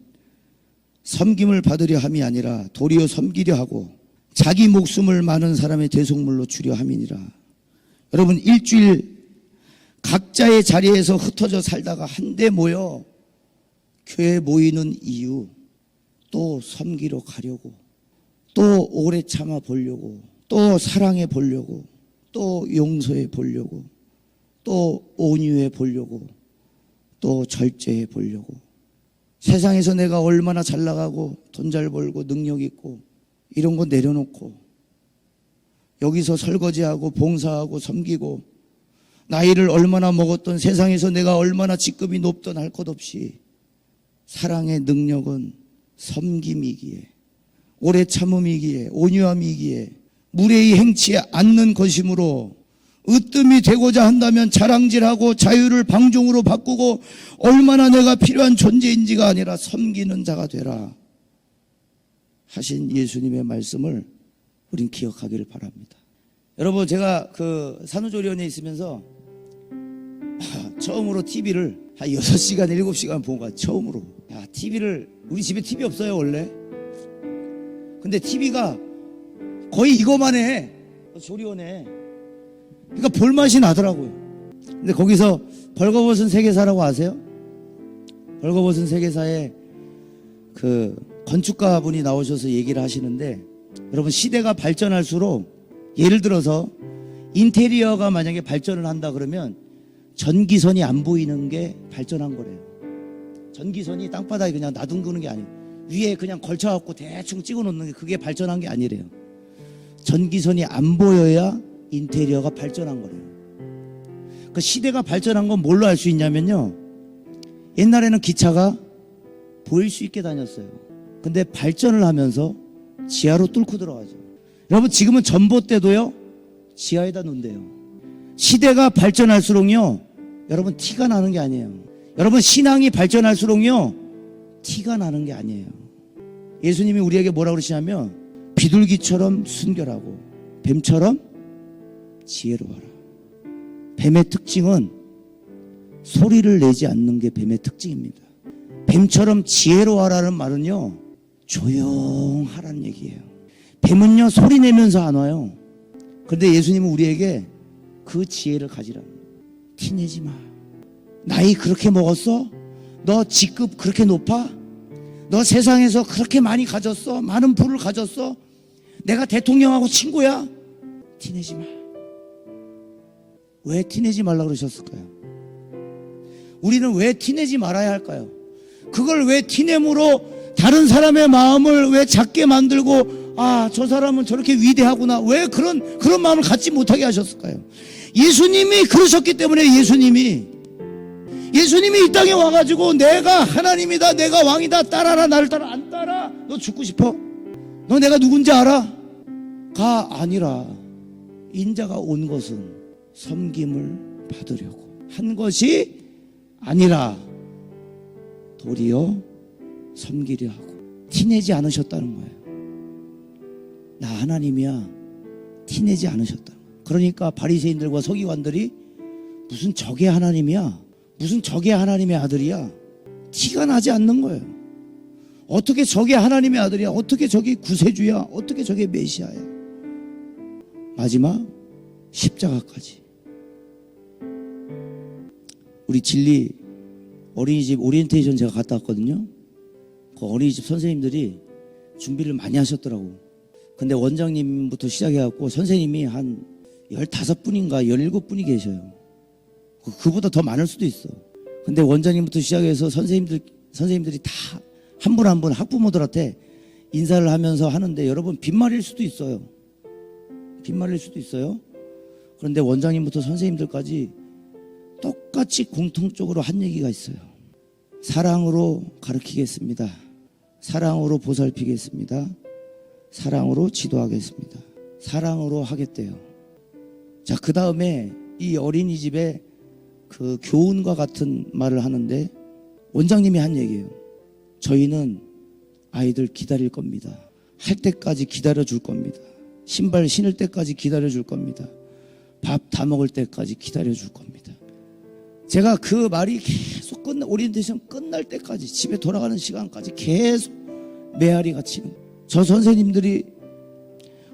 Speaker 2: 섬김을 받으려 함이 아니라 도리어 섬기려 하고 자기 목숨을 많은 사람의 대속물로 주려 함이니라. 여러분, 일주일 각자의 자리에서 흩어져 살다가 한데 모여 교회 모이는 이유, 또 섬기러 가려고, 또 오래 참아 보려고, 또 사랑해 보려고, 또 용서해 보려고, 또 온유해 보려고, 또 절제해 보려고. 세상에서 내가 얼마나 잘 나가고 돈 잘 벌고 능력 있고 이런 거 내려놓고 여기서 설거지하고 봉사하고 섬기고, 나이를 얼마나 먹었던, 세상에서 내가 얼마나 직급이 높던 할 것 없이 사랑의 능력은 섬김이기에, 오래 참음이기에, 온유함이기에, 무례히 행치 않는 것이므로 으뜸이 되고자 한다면 자랑질하고 자유를 방종으로 바꾸고 얼마나 내가 필요한 존재인지가 아니라 섬기는 자가 되라 하신 예수님의 말씀을 우린 기억하기를 바랍니다. 여러분, 제가 그 산후조리원에 있으면서 처음으로 TV를 한 6시간 7시간 본 거야. 처음으로. TV를, 우리 집에 TV 없어요 원래. 근데 TV가 거의 이거만 해, 조리원에. 그러니까 볼맛이 나더라고요. 근데 거기서 벌거벗은 세계사라고 아세요? 벌거벗은 세계사에 그 건축가 분이 나오셔서 얘기를 하시는데, 여러분, 시대가 발전할수록 예를 들어서 인테리어가 만약에 발전을 한다 그러면 전기선이 안 보이는 게 발전한 거래요. 전기선이 땅바닥에 그냥 놔둔 게 아니에요. 위에 그냥 걸쳐갖고 대충 찍어 놓는 게, 그게 발전한 게 아니래요. 전기선이 안 보여야 인테리어가 발전한 거래요. 그 시대가 발전한 건 뭘로 알 수 있냐면요, 옛날에는 기차가 보일 수 있게 다녔어요. 근데 발전을 하면서 지하로 뚫고 들어가죠. 여러분, 지금은 전봇대도요 지하에다 놓는데요. 시대가 발전할수록요, 여러분, 티가 나는 게 아니에요. 여러분, 신앙이 발전할수록요 티가 나는 게 아니에요. 예수님이 우리에게 뭐라고 그러시냐면 비둘기처럼 순결하고 뱀처럼 지혜로워라. 뱀의 특징은 소리를 내지 않는 게 뱀의 특징입니다. 뱀처럼 지혜로워라는 말은요, 조용하라는 얘기예요. 뱀은요 소리 내면서 안 와요. 그런데 예수님은 우리에게 그 지혜를 가지라. 티내지 마. 나이 그렇게 먹었어? 너 직급 그렇게 높아? 너 세상에서 그렇게 많이 가졌어? 많은 부를 가졌어? 내가 대통령하고 친구야? 티내지 마. 왜 티내지 말라고 그러셨을까요? 우리는 왜 티내지 말아야 할까요? 그걸 왜 티냄으로 다른 사람의 마음을 왜 작게 만들고, 저 사람은 저렇게 위대하구나, 왜 그런 마음을 갖지 못하게 하셨을까요? 예수님이 그러셨기 때문에. 예수님이 이 땅에 와가지고 내가 하나님이다, 내가 왕이다, 따라라, 나를 따라. 안 따라? 너 죽고 싶어? 너 내가 누군지 알아? 가 아니라 인자가 온 것은 섬김을 받으려고 한 것이 아니라 도리어 섬기려 하고. 티내지 않으셨다는 거예요. 나 하나님이야, 티내지 않으셨다. 그러니까 바리새인들과 서기관들이 무슨 적의 하나님이야, 무슨 적의 하나님의 아들이야, 티가 나지 않는 거예요. 어떻게 적의 하나님의 아들이야, 어떻게 저기 구세주야, 어떻게 저게 메시아야. 마지막 십자가까지. 우리 진리 어린이집 오리엔테이션 제가 갔다 왔거든요. 그 어린이집 선생님들이 준비를 많이 하셨더라고. 근데 원장님부터 시작해갖고 선생님이 한 15분인가 17분이 계셔요. 그보다 더 많을 수도 있어. 근데 원장님부터 시작해서 선생님들이 다 한 분 한 분 학부모들한테 인사를 하면서 하는데 여러분 빈말일 수도 있어요. 빈말일 수도 있어요. 그런데 원장님부터 선생님들까지 똑같이 공통적으로 한 얘기가 있어요. 사랑으로 가르치겠습니다. 사랑으로 보살피겠습니다. 사랑으로 지도하겠습니다. 사랑으로 하겠대요. 자, 그 다음에 이 어린이집에 그 교훈과 같은 말을 하는데 원장님이 한 얘기예요. 저희는 아이들 기다릴 겁니다. 할 때까지 기다려 줄 겁니다. 신발 신을 때까지 기다려 줄 겁니다. 밥 다 먹을 때까지 기다려 줄 겁니다. 제가 그 말이 계속 오리엔테이션 끝날 때까지 집에 돌아가는 시간까지 계속 메아리가 치는 거예요. 저 선생님들이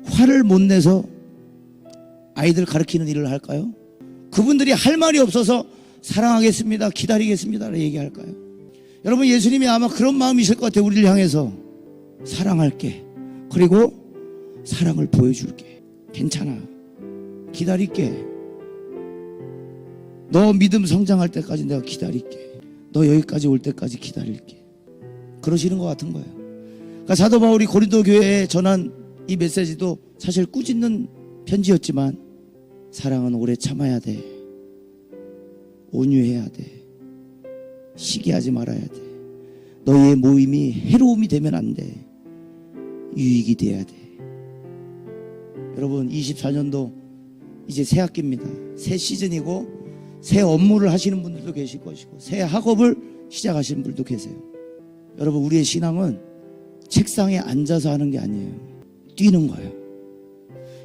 Speaker 2: 화를 못 내서 아이들 가르치는 일을 할까요? 그분들이 할 말이 없어서 사랑하겠습니다, 기다리겠습니다 얘기할까요? 여러분, 예수님이 아마 그런 마음이실 것 같아요. 우리를 향해서 사랑할게, 그리고 사랑을 보여줄게, 괜찮아, 기다릴게, 너 믿음 성장할 때까지 내가 기다릴게, 너 여기까지 올 때까지 기다릴게, 그러시는 것 같은 거예요. 그러니까 사도 바울이 고린도 교회에 전한 이 메시지도 사실 꾸짖는 편지였지만 사랑은 오래 참아야 돼, 온유해야 돼, 시기하지 말아야 돼, 너희의 모임이 해로움이 되면 안 돼, 유익이 돼야 돼. 여러분, 24년도 이제 새 학기입니다. 새 시즌이고 새 업무를 하시는 분들도 계실 것이고 새 학업을 시작하시는 분들도 계세요. 여러분, 우리의 신앙은 책상에 앉아서 하는 게 아니에요. 뛰는 거예요.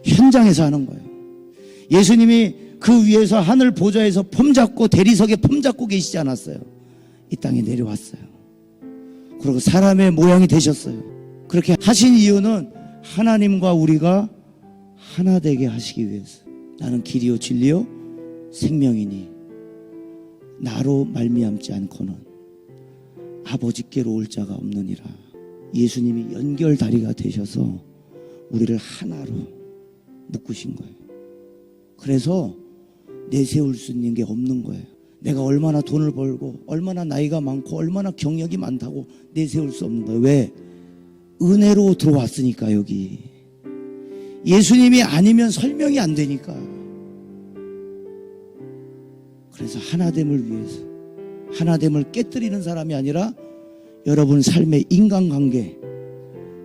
Speaker 2: 현장에서 하는 거예요. 예수님이 그 위에서 하늘 보좌에서 폼잡고 대리석에 폼잡고 계시지 않았어요. 이 땅에 내려왔어요. 그리고 사람의 모양이 되셨어요. 그렇게 하신 이유는 하나님과 우리가 하나 되게 하시기 위해서. 나는 길이요 진리요 생명이니 나로 말미암지 않고는 아버지께로 올 자가 없느니라. 예수님이 연결다리가 되셔서 우리를 하나로 묶으신 거예요. 그래서 내세울 수 있는 게 없는 거예요. 내가 얼마나 돈을 벌고 얼마나 나이가 많고 얼마나 경력이 많다고 내세울 수 없는 거예요. 왜? 은혜로 들어왔으니까. 여기 예수님이 아니면 설명이 안 되니까. 그래서 하나됨을 위해서, 하나됨을 깨뜨리는 사람이 아니라 여러분 삶의 인간관계,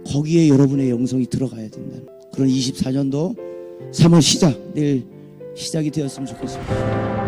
Speaker 2: 거기에 여러분의 영성이 들어가야 된다는 그런 24년도 3월 시작, 내일 시작이 되었으면 좋겠습니다.